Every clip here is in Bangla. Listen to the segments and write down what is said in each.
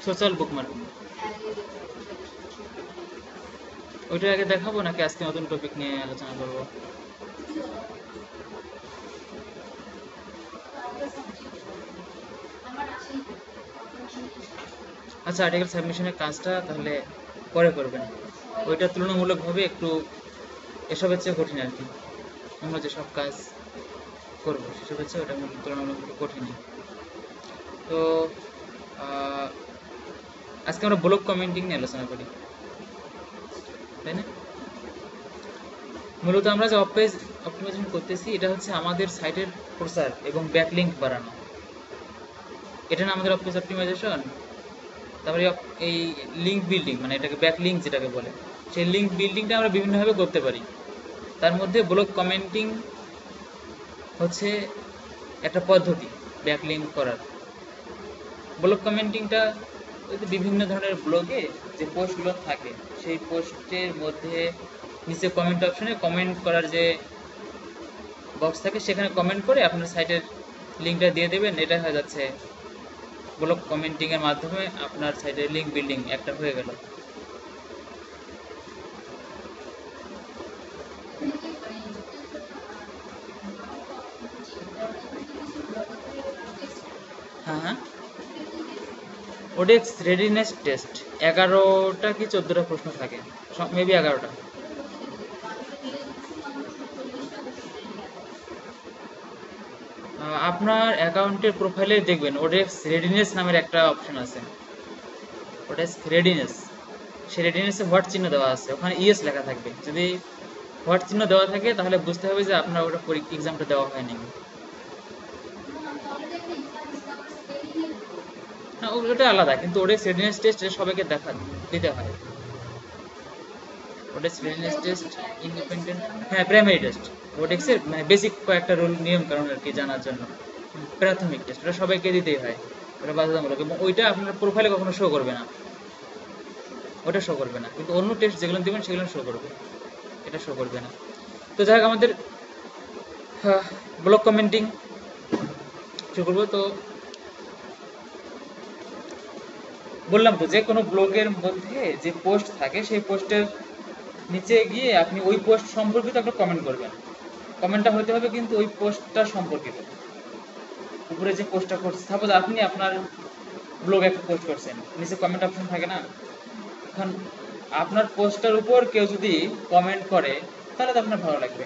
সোশ্যাল বুকমার্ক ওইটা আগে দেখাবো নাকি আজকে নতুন টপিক নিয়ে আলোচনা করব? আচ্ছা, আর্টিকেল সাবমিশনের কাজটা তাহলে পরে করবেন। ওইটা তুলনামূলকভাবে একটু এসবের চেয়ে কঠিন আর কি। আমরা যেসব কাজ করবো সেসবের চেয়ে ওটা তুলনামূলকভাবে কঠিন। তো আহ, আজকে আমরা ব্লগ কমেন্টিং নিয়ে আলোচনা করি, তাই না? মূলত আমরা যে পেজ অপটিমাইজেশন করতেছি এটা হচ্ছে আমাদের সাইটের প্রচার এবং ব্যাকলিঙ্ক বাড়ানো। এটা না আমাদের পেজ অপটিমাইজেশন। তারপরে এই লিঙ্ক বিল্ডিং, মানে এটাকে ব্যাকলিঙ্ক যেটাকে বলে, সেই লিঙ্ক বিল্ডিংটা আমরা বিভিন্নভাবে করতে পারি। তার মধ্যে ব্লগ কমেন্টিং হচ্ছে একটা পদ্ধতি ব্যাকলিঙ্ক করার। ব্লগ কমেন্টিংটা বিভিন্ন ধরনের ব্লগে যে পোস্টগুলো থাকে সেই পোস্টের মধ্যে নিচে কমেন্ট অপশনে কমেন্ট করার যে বক্স থাকে সেখানে কমেন্ট করে আপনার সাইটের লিঙ্কটা দিয়ে দেবেন। এটা হয়ে যাচ্ছে ব্লগ কমেন্টিং এর মাধ্যমে আপনার সাইটের লিঙ্ক বিল্ডিং একটা হয়ে গেল। হ্যাঁ হ্যাঁ, ওডেক্স রেডিনেস টেস্ট 11টা কি 14টা প্রশ্ন থাকে, মেবি 11টা। আপনার অ্যাকাউন্টের প্রোফাইলে দেখবেন ওডেক্স রেডিনেস নামের একটা অপশন আছে। ওডেক্স রেডিনেস, সেই রেডিনেসে হোয়াট চিহ্ন দেওয়া আছে, ওখানে ইয়েস লেখা থাকবে। যদি হোয়াট চিহ্ন দেওয়া থাকে তাহলে বুঝতে হবে যে আপনার ওটা এক্সামটা দেওয়া হয়নি। না, ওটা আলাদা, কিন্তু ওডেক্স রেডিনেস টেস্ট সবাইকে দিতে হয়। ওডেক্স রেডিনেস টেস্ট ইন্ডিপেন্ডেন্ট, হ্যাঁ প্রাইমারি টেস্ট। ওডেক্সের মানে বেসিক কয়েকটা রুল নিয়ম কারণ আর কি জানার জন্য। প্রাথমিক টেস্ট ওটা সবাইকে দিতেই হয়, ওটা বাধ্যতামূলক, এবং ওইটা আপনার প্রোফাইলে কখনো শো করবে না, ওটা শো করবে না। কিন্তু অন্য টেস্ট যেগুলো দেবেন সেগুলো শো করবে, এটা শো করবে না। তো যাই হোক, আমাদের ব্লগ কমেন্টিং শুরু করবো। তো বললাম তো, যে কোনো ব্লগের মধ্যে যে পোস্ট থাকে সেই পোস্টের নিচে গিয়ে আপনি ওই পোস্ট সম্পর্কিত একটা কমেন্ট করবেন। কমেন্টটা হতে হবে কিন্তু ওই পোস্টটা সম্পর্কিত। উপরে যে পোস্টটা করছে, সাপোজ আপনি আপনার ব্লগ একটা পোস্ট করছেন, নিচে কমেন্ট অপশন থাকে না? এখন আপনার পোস্টটার উপর কেউ যদি কমেন্ট করে তাহলে তো আপনার ভালো লাগবে।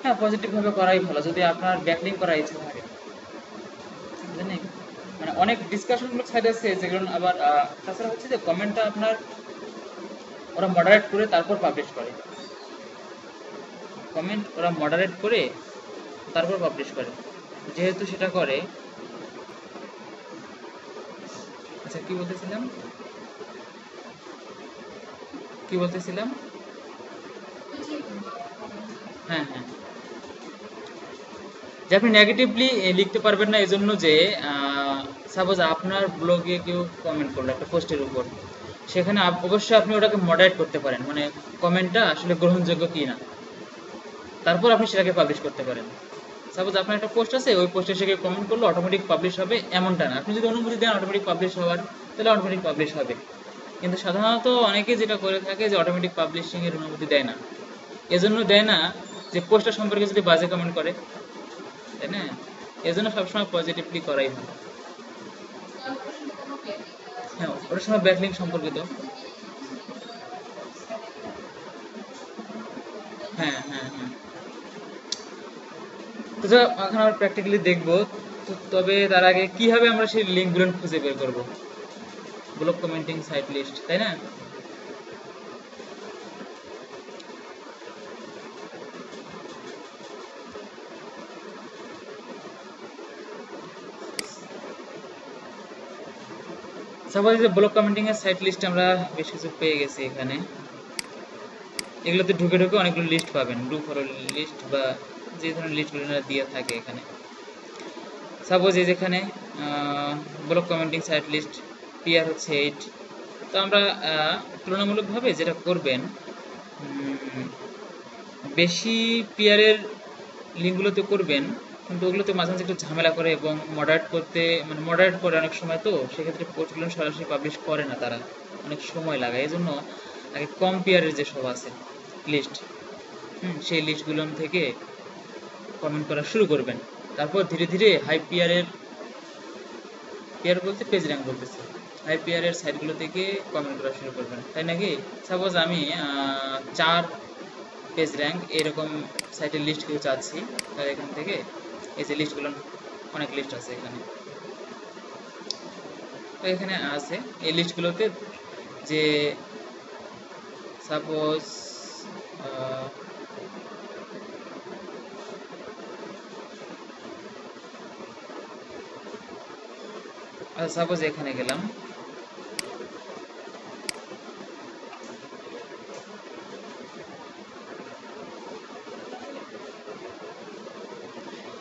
হ্যাঁ, পজিটিভ ভাবে করাই ভালো যদি আপনার ব্যাকলিং করার ইচ্ছা থাকে, জানেন? মানে অনেক ডিসকাশনমূলক সাইট আছে যেগুলো আবার তাছাড়া হচ্ছে যে কমেন্টটা আপনার ওরা মডারেট করে তারপর পাবলিশ করে। কমেন্ট ওরা মডারেট করে তারপর পাবলিশ করে, যেহেতু সেটা করে। আচ্ছা, কি বলতেছিলাম? হ্যাঁ হ্যাঁ, যে আপনি নেগেটিভলি লিখতে পারবেন না এজন্য যে সাপোজ আপনার ব্লগে কেউ কমেন্ট করলো একটা পোস্টের উপর, সেখানে অবশ্যই আপনি ওটাকে মডারেট করতে পারেন, মানে কমেন্টটা আসলে গ্রহণযোগ্য কি না, তারপর আপনি সেটাকে পাবলিশ করতে পারেন। সাপোজ আপনার একটা পোস্ট আছে, ওই পোস্টে সে কেউ কমেন্ট করলো অটোমেটিক পাবলিশ হবে এমনটা না। আপনি যদি অনুমতি দেন অটোমেটিক পাবলিশ হওয়ার, তাহলে অটোমেটিক পাবলিশ হবে। কিন্তু সাধারণত অনেকে যেটা করে থাকে যে অটোমেটিক পাবলিশিং এর অনুমতি দেয় না। এজন্য দেয় না যে পোস্টটা সম্পর্কে যদি বাজে কমেন্ট করে, তাই না? এজন্য সবসময় পজিটিভলি করাই ভালো। হ্যাঁ, ওটার সময় ব্যাকলিঙ্ক সম্পর্কিত। হ্যাঁ হ্যাঁ হ্যাঁ। তো এখন আমরা প্র্যাকটিক্যালি দেখবো। তবে তার আগে কিভাবে আমরা সেই লিঙ্কগুলো খুঁজে বের করবো, ব্লগ কমেন্টিং সাইট লিস্ট, তাই না? সাপোজ যে ব্লগ কমেন্টিং এর সাইট লিস্ট আমরা বেশ কিছু পেয়ে গেছি এখানে। এগুলোতে ঢুকে ঢুকে অনেকগুলো লিস্ট পাবেন, ডু ফলো লিস্ট বা যে ধরনের লিস্টগুলো দিয়ে থাকে এখানে। সাপোজ এই যেখানে blog commenting site list PR হচ্ছে 8। তো আমরা তুলনামূলকভাবে যেটা করবেন, বেশি পিয়ারের লিঙ্কগুলোতে করবেন কিন্তু ওগুলোতে মাঝে মাঝে একটু ঝামেলা করে এবং মডারেট করতে মানে মডারেট করে অনেক সময়, তো সেক্ষেত্রে পোস্টগুলো সরাসরি পাবলিশ করে না তারা, অনেক সময় লাগে। এই জন্য আগে কম্পেয়ারের যেসব আছে লিস্ট, সেই লিস্টগুলো থেকে কমেন্ট করা শুরু করবেন। তারপর ধীরে ধীরে হাই পিয়ারের, পিয়ার বলতে পেজ র্যাঙ্ক বলতেছে, হাই পিয়ারের সাইটগুলো থেকে কমেন্ট করা শুরু করবেন, তাই নাকি? সাপোজ আমি 4 পেজ র্যাঙ্ক এরকম সাইটের লিস্ট কেউ চাচ্ছি, তাহলে এখান থেকে এই যে লিস্টগুলো, অনেক লিস্ট আছে এখানে, তো এখানে আছে এই লিস্টগুলোতে যে সাপোজ সাপোজ এখানে গেলাম,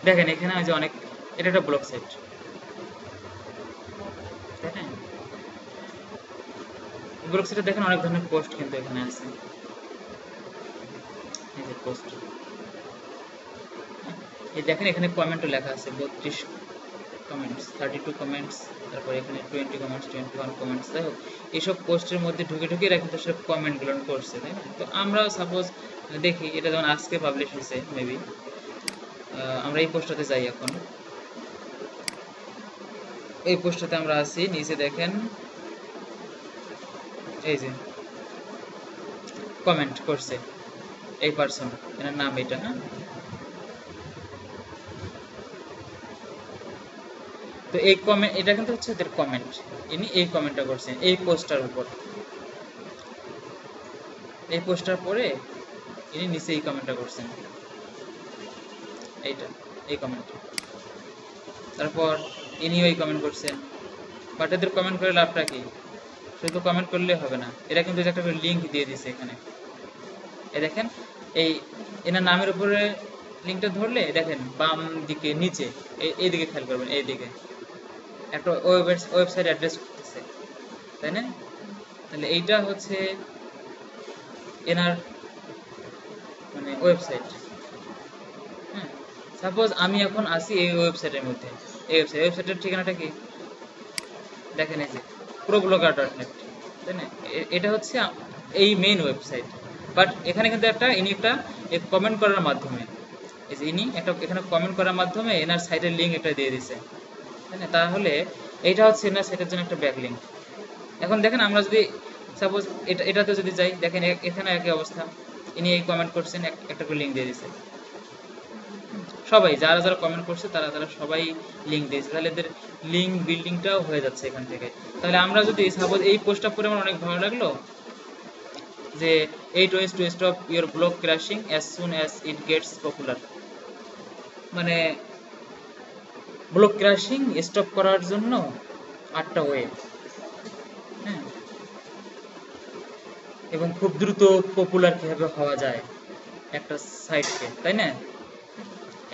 দেখেন এখানে আছে অনেক, এটা একটা ব্লগ সাইট, তাই না? ব্লগ সাইটে দেখেন অনেক ধরনের পোস্ট কিন্তু এখানে আছে, এই যে পোস্ট, এই দেখেন এখানে কমেন্টও লেখা আছে 32 কমেন্টস, 32 কমেন্টস, তারপর এখানে 20 কমেন্টস, 21 কমেন্টস। যাই হোক, এইসব পোস্টের মধ্যে ঢুকে ঢুকে এরা কিন্তু সব কমেন্টগুলো করছে, তাই না? তো আমরা সাপোজ দেখি, এটা যেমন আজকে পাবলিশ হয়েছে মেবি, আমরা এই পোস্টটাতে যাই এখন, এই পোস্টটাতে আমরা আছি, নিচে দেখেন এই যে কমেন্ট করছে এই পারসন, এর নাম এটা, হ্যাঁ। তো এই কমেন্ট, এটা কিন্তু হচ্ছে এদের কমেন্ট, ইনি এই কমেন্টটা করছেন এই পোস্টটার উপর, এই পোস্টটার পরে ইনি নিচে এই কমেন্টটা করছেন, এইটা এই কমেন্ট, তারপর ইনিও এই কমেন্ট করছেন। বাট এদের কমেন্ট করে লাভটা কি? শুধু কমেন্ট করলে হবে না, এরা কিন্তু একটা লিঙ্ক দিয়ে দিছে এখানে, এই দেখেন এই এনার নামের উপরে লিঙ্কটা ধরলে দেখেন বাম দিকে নিচে এই দিকে খেয়াল করবেন, এই দিকে একটা ওয়েবসাইট অ্যাড্রেস করতেছে, তাই না? তাহলে এইটা হচ্ছে এনার মানে ওয়েবসাইট, হ্যাঁ। সাপোজ আমি এখন আসি এই ওয়েবসাইটের মধ্যে, এই ওয়েবসাইটের ঠিকানাটা কি দেখেন, এই যে problogger.net, তাই না? এটা হচ্ছে এই মেইন ওয়েবসাইট। বাট এখানে কিন্তু ইনি একটা কমেন্ট করার মাধ্যমে, এই যে ইনি একটা এখানে কমেন্ট করার মাধ্যমে এনার সাইটের লিঙ্ক একটা দিয়ে দিছে, তাই না? তাহলে এইটা হচ্ছে এনার সাইটের জন্য একটা ব্যাক লিঙ্ক। এখন দেখেন আমরা যদি সাপোজ এটাতে যদি যাই, দেখেন এখানে একই অবস্থা, ইনি এই কমেন্ট করছেন, একটা করে লিঙ্ক দিয়ে দিছে, সবাই যারা যারা কমেন্ট করছে তারা তারা সবাই লিঙ্ক দিয়েছে, তাহলে এদের লিঙ্ক বিল্ডিংটাও হয়ে যাচ্ছে এখান থেকে। তাহলে আমরা যদি সাপোজ এই পোস্টটা পড়ে আমার অনেক ভালো লাগলো, যে 8 ways to stop your blog crashing as soon as it gets popular, মানে ব্লগ ক্র্যাশিং স্টপ করার জন্য 8টা ওয়ে, হ্যাঁ, এবং খুব দ্রুত পপুলার কিভাবে হওয়া যায় একটা সাইটকে, তাই না?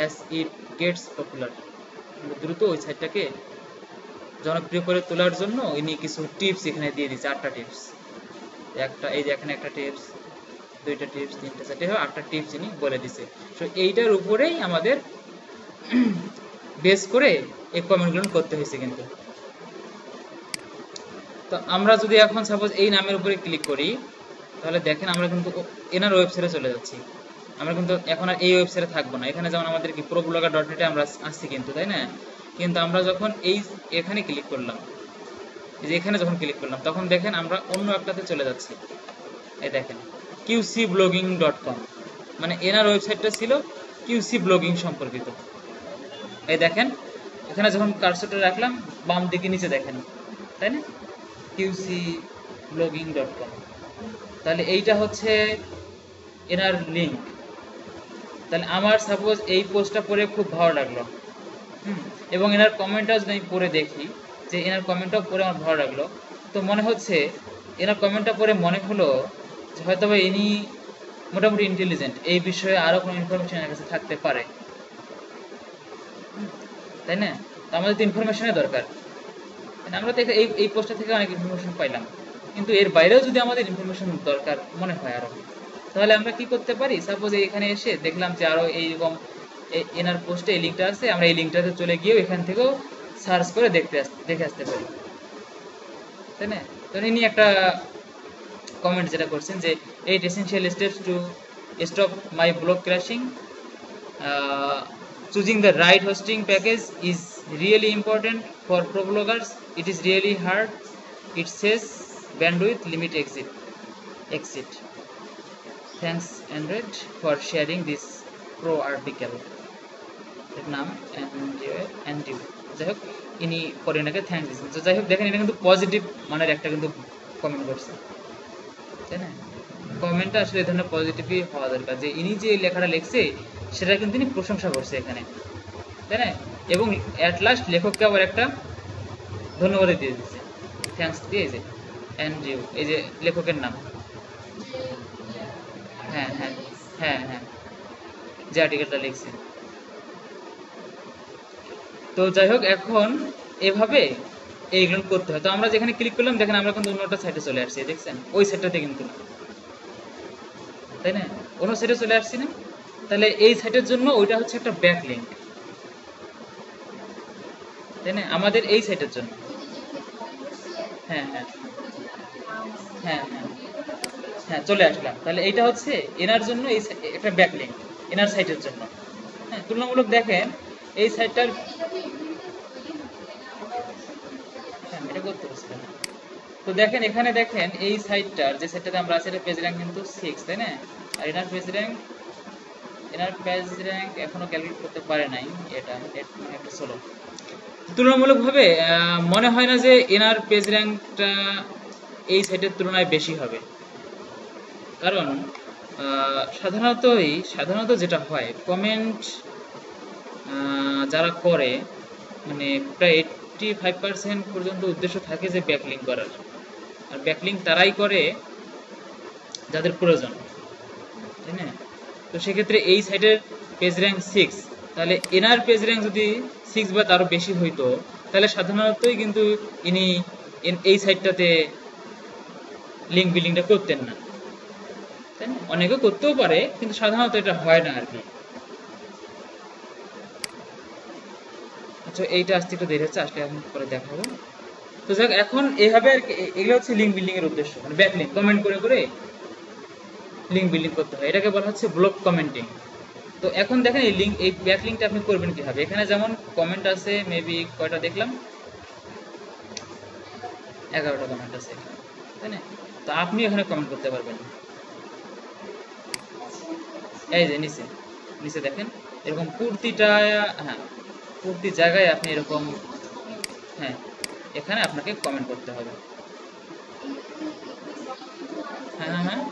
as it gets popular, দ্রুত ওই সাইটটাকে জনপ্রিয় করে তোলার জন্য ইনি কিছু টিপস এখানে দিয়ে দিচ্ছে, 8টা টিপস, একটা এই যে এখানে একটা টিপস, 2টা টিপস, 3টা, 4টা, 8টা টিপস ইনি বলে দিছে। তো এইটার উপরেই আমাদের বেস করে এই কমেন্টগুলো করতে হয়েছে কিন্তু। তো আমরা যদি এখন সাপোজ এই নামের উপরে ক্লিক করি, তাহলে দেখেন আমরা কিন্তু এনার ওয়েবসাইটে চলে যাচ্ছি, আমরা কিন্তু এখন আর এই ওয়েবসাইটে থাকবো না। এখানে যেমন আমাদের কি problogger.net এ আমরা আসছি কিন্তু, তাই না? কিন্তু আমরা যখন এই এখানে ক্লিক করলাম, এই যে এখানে যখন ক্লিক করলাম, তখন দেখেন আমরা অন্য একটাতে চলে যাচ্ছি, এই দেখেন qcblogging.com, মানে এনার ওয়েবসাইটটা ছিল QC ব্লগিং সম্পর্কিত। এই দেখেন এখানে যখন কার্সরটা রাখলাম বাম দিকে নিচে দেখেন, তাই না? qcblogging.com, তাহলে এইটা হচ্ছে এনার লিঙ্ক। তাহলে আমার সাপোজ এই পোস্টটা পড়ে খুব ভালো লাগলো, এবং এনার কমেন্টটাও যদি আমি পড়ে দেখি, যে এনার কমেন্টটাও পড়ে আমার ভালো লাগলো, তো মনে হচ্ছে এনার কমেন্টটা পড়ে মনে হলো যে হয়তো বা ইনি মোটামুটি ইন্টেলিজেন্ট, এই বিষয়ে আরও কোনো ইনফরমেশন এর কাছে থাকতে পারে, তাই না? তো আমাদের তো ইনফরমেশনের দরকার, আমরা তো এই পোস্টটা থেকে অনেক ইনফরমেশন পাইলাম, কিন্তু এর বাইরেও যদি আমাদের ইনফরমেশন দরকার মনে হয় আরো, তাহলে আমরা কি করতে পারি? সাপোজ এখানে এসে দেখলাম যে আরো এইরকম এনার পোস্টে এই লিঙ্কটা আছে, আমরা এই লিঙ্কটাতে চলে গিয়ে এখান থেকেও সার্চ করে দেখে আসতে পারি, তাই না? তো ইনি একটা কমেন্ট যেটা করছেন যে 8 essential steps to stop my blog crashing. Choosing the right hosting package is really important for pro bloggers. It is really hard. It says bandwidth limit exit. Thanks Android for sharing this pro article. এর নাম অ্যান্ড্রিউ। যাই হোক, ইনি পরে এনাকে থ্যাঙ্কস দিচ্ছেন। তো যাই হোক, দেখেন এটা কিন্তু পজিটিভ মানের একটা কিন্তু কমেন্ট করছে, তাই না? কমেন্টটা আসলে এই ধরনের পজিটিভই হওয়া দরকার, যে ইনি যে লেখাটা লিখছে সেটা কিন্তু তিনি প্রশংসা করছে এখানে, তাই না? এবং অ্যাট লাস্ট লেখককে আবার একটা ধন্যবাদ দিয়ে দিচ্ছে, থ্যাঙ্কস দিয়েছে অ্যান্ড্রিউ, এই যে লেখকের নাম। হ্যাঁ হ্যাঁ হ্যাঁ হ্যাঁ, যে আর্টিকেলটা লিখছে। তো যাই হোক, এখন এভাবে এইগুলো করতে হয়। তো আমরা যেখানে ক্লিক করলাম, দেখেন আমরা কিন্তু অন্য একটা সাইটে চলে আসছি, দেখছেন? ওই সাইটটাতে কিন্তু না, তাই না? অন্য সাইটে চলে আসছি না? তাহলে এই সাইটের জন্য ওইটা হচ্ছে একটা ব্যাক লিঙ্ক, তাই না? আমাদের এই সাইটের জন্য। হ্যাঁ হ্যাঁ হ্যাঁ হ্যাঁ হ্যাঁ, চলে আসলাম। তাহলে এইটা হচ্ছে এনার জন্য, এই একটা ব্যাক লিঙ্ক এনার সাইটের জন্য। হ্যাঁ, তুলনামূলক দেখেন এই সাইটটার, এটা করতে পারছিলাম না। তো দেখেন এখানে, দেখেন এই সাইটটার, যে সাইটটাতে আমরা আছি, এটা পেজ র্যাঙ্ক কিন্তু 6, তাই না? আর এনার পেজ র্যাঙ্ক এখনো ক্যালকুলেট করতে পারে নাই, এটা একটা ষোলো। তুলনামূলকভাবে মনে হয় না যে এনার পেজ র্যাঙ্কটা এই সাইটের তুলনায় বেশি হবে, কারণ সাধারণত যেটা হয়, কমেন্ট যারা করে, মানে প্রায় 85% পর্যন্ত উদ্দেশ্য থাকে যে ব্যাকলিঙ্ক করার, আর ব্যাকলিঙ্ক তারাই করে যাদের প্রয়োজন, তাই না? তো সেক্ষেত্রে এই সাইটের পেজ র্যাঙ্ক 6, তাহলে এনার পেজ র্যাঙ্ক যদি 6 বা তারও বেশি হইতো, তাহলে সাধারণতই কিন্তু ইনি এই সাইটটাতে লিঙ্ক বিল্ডিংটা করতেন না, তাই না? অনেকে করতেও পারে, কিন্তু সাধারণত এটা হয় না আর কি। আচ্ছা, এইটা আসতে একটু দেরি হচ্ছে, আসলে এখন পরে দেখাবো। তো যাক, এখন এইভাবে আর কি, এগুলো হচ্ছে লিঙ্ক বিল্ডিং এর উদ্দেশ্য, মানে ব্যাকলিঙ্ক কমেন্ট করে করে লিঙ্ক বিল্ডিং করতে হয়, এটাকে বলা হচ্ছে ব্লগ কমেন্টিং। তো এখন দেখেন এই ব্যাকলিঙ্কটা আপনি করবেন কিভাবে। এখানে যেমন কমেন্ট আছে, মেবি কয়টা দেখলাম, 11টা কমেন্ট আছে, তাই না? তো আপনি এখানে কমেন্ট করতে পারবেন। এই যে নিচে দেখেন এরকম প্রতিটা, হ্যাঁ, প্রতি জায়গায় আপনি এরকম, হ্যাঁ, এখানে আপনাকে কমেন্ট করতে হবে। হ্যাঁ হ্যাঁ হ্যাঁ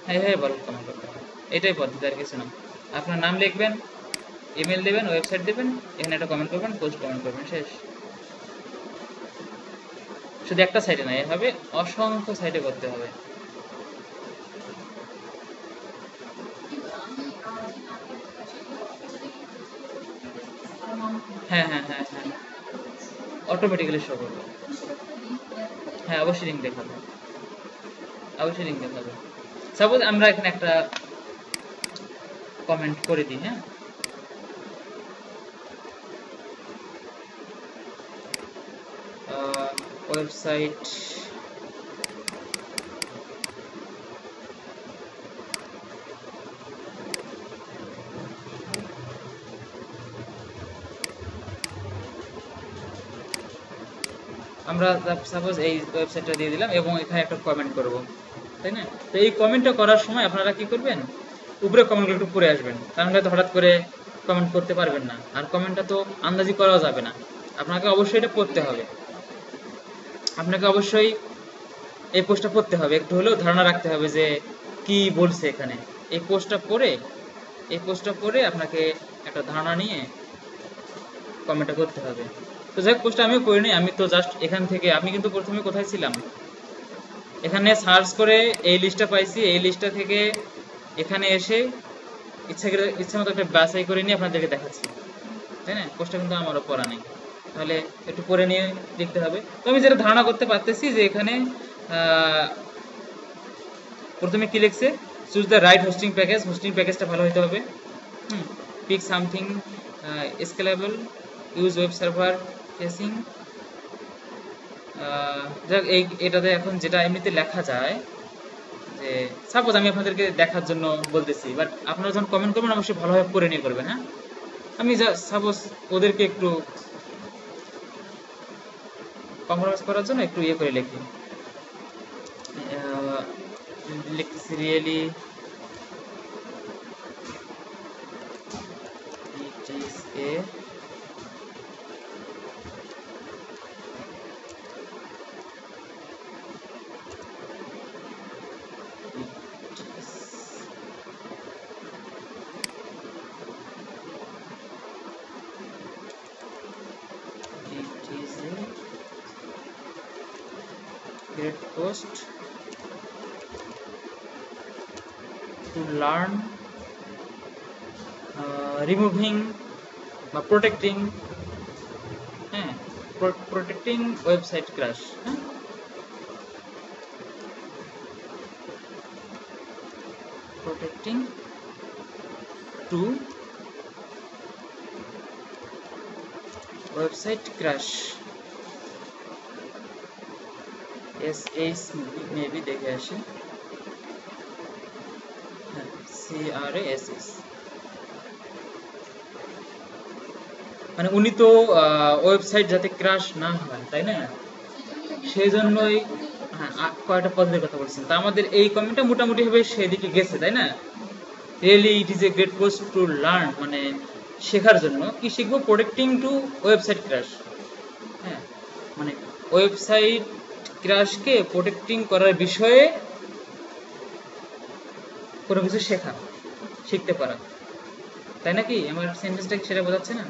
হ্যাঁ হ্যাঁ, বল, কমেন্ট করতে হবে, এটাই পদ্ধতি, আর কিছু না। আপনার নাম লিখবেন, ইমেল দেবেন, ওয়েবসাইট দেবেন, এখানে একটা কমেন্ট করবেন, পোস্ট কমেন্ট করবেন, শেষ। শুধু একটা সাইটে না, এভাবে অসংখ্য সাইটে করতে হবে। হ্যাঁ হ্যাঁ হ্যাঁ হ্যাঁ, অটোমেটিক্যালি শো করবে। হ্যাঁ, অবশ্যই লিঙ্ক দেখাবে, অবশ্যই লিঙ্ক দেখাবে। সাপোজ আমরা এখানে একটা কমেন্ট করে দিই, হ্যাঁ, ওয়েবসাইট আমরা সাপোজ এই ওয়েবসাইটটা দিয়ে দিলাম এবং এখানে একটা কমেন্ট করব, তাই না? তো এই কমেন্টটা করার সময় আপনারা কি করবেন, উপরে কমেন্টগুলো একটু পড়ে আসবেন, কারণ হয়তো হঠাৎ করে কমেন্ট করতে পারবেন না, আর কমেন্টটা তো আন্দাজি করাও যাবে না, আপনাকে অবশ্যই এটা পড়তে হবে, আপনাকে অবশ্যই এই পোস্টটা পড়তে হবে, একটু হলেও ধারণা রাখতে হবে যে কি বলছে এখানে। এই পোস্টটা পড়ে আপনাকে একটা ধারণা নিয়ে কমেন্টটা করতে হবে। তো যাই হোক, পোস্টটা আমিও করিনি, আমি তো জাস্ট এখান থেকে, আমি কিন্তু প্রথমে কোথায় ছিলাম, এখানে সার্চ করে এই লিস্টটা পাইছি, এই লিস্টটা থেকে এখানে এসে ইচ্ছা মতো একটা বাছাই করে নিয়ে আপনাদেরকে দেখাচ্ছি, তাই না? পোস্টটা কিন্তু আমারও পড়া নেই, তাহলে একটু পড়ে নিয়ে দেখতে হবে। তো আমি যেটা ধারণা করতে পারতেছি যে এখানে প্রথমে কি লিখছে, চুজ দ্য রাইট হোস্টিং প্যাকেজটা ভালো হইতে হবে। Pick something scalable, use web server facing. যাক এটাতে এখন যেটা এমনিতে লেখা যায়, যে সাপোজ আমি আপনাদেরকে দেখার জন্য বলতেছি, বাট আপনারা যখন কমেন্ট করবেন অবশ্যই ভালোভাবে পড়ে নিয়ে করবেন। হ্যাঁ, আমি যা সাপোজ ওদেরকে একটু কম্প্রোমাইজ করার জন্য একটু ইয়ে করে লিখি, লিখতেছি really it is a great post to learn removing বা protecting, হ্যাঁ, protecting website crash, হ্যাঁ, protecting to website crash, SH maybe দেখে আসি, CRASS, মানে উনি তো ওয়েবসাইট যাতে ক্র্যাশ না হয়, তাই না, সেই জন্যই হ্যাঁ কয়েকটা পদ্ধতির কথা বলছেন। তা আমাদের এই কমেন্টটা মোটামুটি ভাবে সেদিকে গেছে, তাই না। Really it is a great post to learn, মানে শেখার জন্য কি শিখবো, প্রোটেক্টিং টু ওয়েবসাইট ক্র্যাশ, হ্যাঁ, মানে ওয়েবসাইট ক্র্যাশকে প্রোটেক্টিং করার বিষয়ে কোনো কিছু শেখা, শিখতে পারা, তাই নাকি আমার সেন্টেন্সটা সেটা বোঝাচ্ছে না।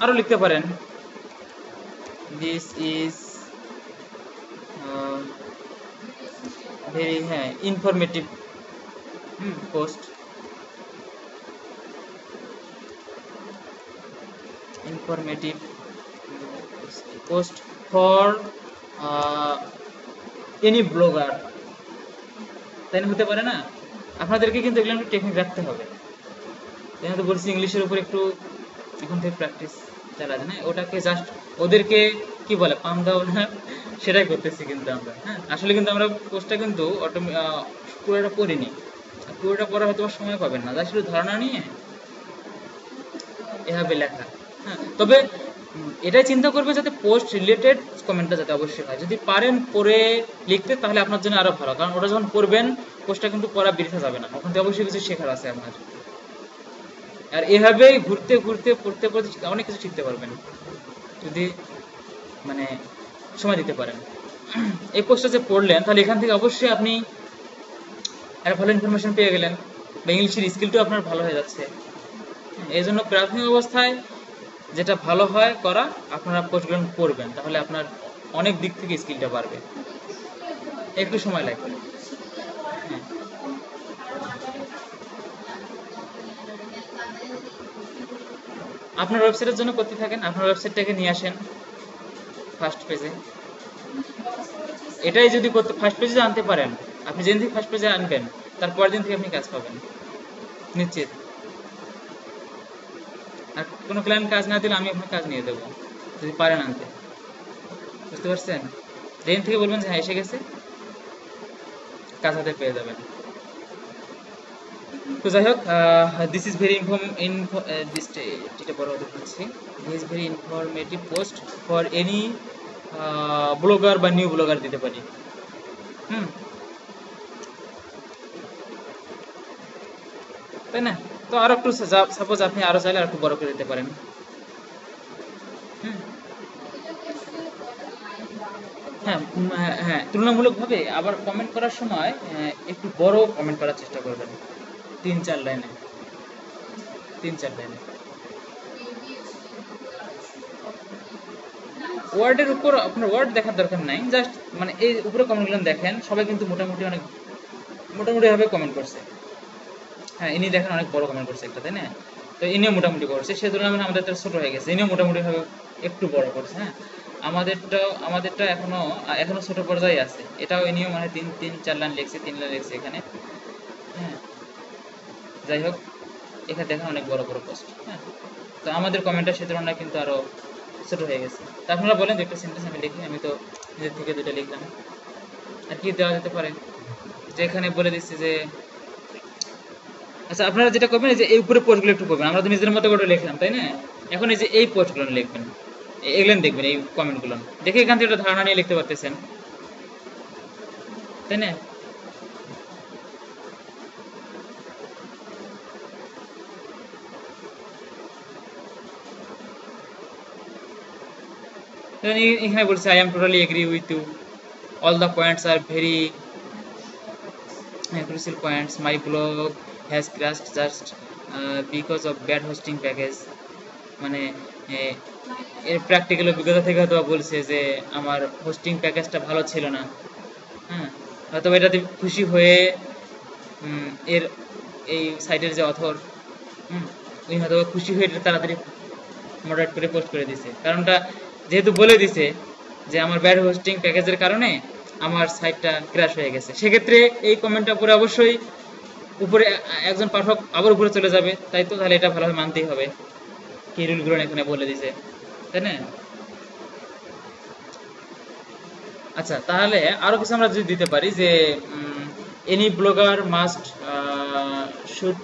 আরো লিখতে পারেন, দিস ইজ ভেরি, হ্যাঁ, informative post, informative post for any blogger, তাই না, হতে পারে না। আপনাদেরকে কিন্তু এগুলো একটু টেকনিক রাখতে হবে, তাই না, তো বলছি ইংলিশের উপর একটু এখন থেকে প্র্যাকটিস চালাতে, না ওটাকে জাস্ট ওদেরকে কি বলে পাম দাও না, সেটাই করতেছি কিন্তু আমরা। হ্যাঁ, আসলে কিন্তু আমরা পোস্টটা কিন্তু পুরোটা পড়িনি, পুরোটা পড়া হয়তো সময় পাবেন না, জাস্ট একটু ধারণা নিয়ে এভাবে লেখা। হ্যাঁ, তবে এটাই চিন্তা করবে যাতে পোস্ট রিলেটেড কমেন্টটা যাতে অবশ্যই হয়, যদি পারেন পড়ে লিখতে তাহলে আপনার জন্য আরো ভালো, কারণ ওটা যখন পড়বেন পোস্টটা কিন্তু পড়া বৃথা যাবে না, ওখান থেকে অবশ্যই কিছু শেখার আছে আপনার। আর এভাবেই ঘুরতে ঘুরতে পড়তে পড়তে অনেক কিছু শিখতে পারবেন যদি মানে সময় দিতে পারেন। এই পোস্টটা যে পড়লেন তাহলে এখান থেকে অবশ্যই আপনি একটা ভালো ইনফরমেশন পেয়ে গেলেন, বা ইংলিশের স্কিলটাও আপনার ভালো হয়ে যাচ্ছে। এই জন্য প্রাথমিক অবস্থায় যেটা ভালো হয় করা, আপনারা পোস্টগুলো পড়বেন, তাহলে আপনার অনেক দিক থেকে স্কিলটা বাড়বে, একটু সময় লাগবে। হ্যাঁ, আপনার ওয়েবসাইটের জন্য করতে থাকেন, আপনার ওয়েবসাইটটাকে নিয়ে আসেন ফার্স্ট পেজে, এটাই যদি করতে ফার্স্ট পেজে আনতে পারেন, আপনি যেদিন থেকে ফার্স্ট পেজে আনবেন তার পরের দিন থেকে আপনি কাজ পাবেন নিশ্চিত। আর কোনো ক্লায়েন্ট কাজ না দিলে আমি আপনার কাজ নিয়ে দেবো যদি পারেন আনতে, বুঝতে পারছেন। যেদিন থেকে বলবেন যে হ্যাঁ এসে গেছে, কাজ হাতে পেয়ে যাবেন। তো যাই হোক, দিস ইজ ভেরি যেটা বড় হতে বলছি, this very informative post for any blogger বা নিউ ব্লগার দিতে পারি। তাই না, তো আরো একটু সাপোজ আপনি আরো চাইলে আর একটু বড় করে দিতে পারেন। হ্যাঁ, হ্যাঁ, তুলনামূলকভাবে আবার কমেন্ট করার সময় একটু বড় কমেন্ট করার চেষ্টা করবেন, 3-4 লাইনে, 3-4 লাইনে। ওয়ার্ডের উপর আপনার ওয়ার্ড দেখার দরকার নাই, জাস্ট মানে এই উপরে কমেন্টগুলো দেখেন, সবাই কিন্তু মোটামুটি ভাবে কমেন্ট করছে। হ্যাঁ, ইনি দেখেন অনেক বড় কমেন্ট করছে একটা, তাই না, তো ইনিও মোটামুটি করছে, সে তুলনায় আমাদের ছোট হয়ে গেছে, ইনিও মোটামুটি ভাবে একটু বড় করছে। হ্যাঁ, আমাদেরটা এখনো ছোট পর্যায়ে আছে, এটাও এ নিয়েও মানে 3-4 লাইন লিখছি, 3 লাইন লিখছি এখানে। হ্যাঁ, যাই হোক, এখানে দেখেন অনেক বড় বড় পোস্ট। হ্যাঁ, তো আমাদের কমেন্টটা সে তুলনায় কিন্তু আরো ছোট হয়ে গেছে। তা আপনারা বলেন যে একটা সেন্টেন্স আমি লিখি, আমি তো নিজের থেকে দুটো লিখলাম। আর কি দেওয়া যেতে পারে, যে এখানে বলে দিচ্ছি যে, আচ্ছা আপনারা যেটা করবেন এই যে এই উপরে পোস্টগুলো একটু করবেন, আমরা তো নিজের মতো করে লিখলাম তাই না? এখন এই যে এই পোস্টগুলো লিখবেন, এগুলো দেখবেন, এই কমেন্টগুলো দেখে এখান থেকে একটা ধারণা নিয়ে লিখতে পারতেছেন তাই না? যেমন এখানে বলছে I am totally agree with you, all the points আর very crucial points. My blog has crashed just because of bad hosting package. মানে এর প্র্যাকটিক্যাল অভিজ্ঞতা থেকে হয়তো বলছে যে আমার হোস্টিং প্যাকেজটা ভালো ছিল না। হ্যাঁ, হয়তো এটাতে খুশি হয়ে এর এই সাইটের যে অথর উনি হয়তো খুশি হয়ে এটা তাড়াতাড়ি মডারেট করে পোস্ট করে দিছে, কারণটা যেহেতু বলে দিছে যে আমার ব্যাড হোস্টিং প্যাকেজের কারণে আমার সাইটটা ক্র্যাশ হয়ে গেছে, সেক্ষেত্রে এই কমেন্টটা পরে অবশ্যই উপরে একজন পাঠক আবার উপরে চলে যাবে, তাই তো? তাহলে এটা ভালোভাবে মানতেই হবে, কি রুলগুলো এখানে বলে দিছে তাই না? আচ্ছা, তাহলে আরো কিছু আমরা যদি দিতে পারি যে any blogger must should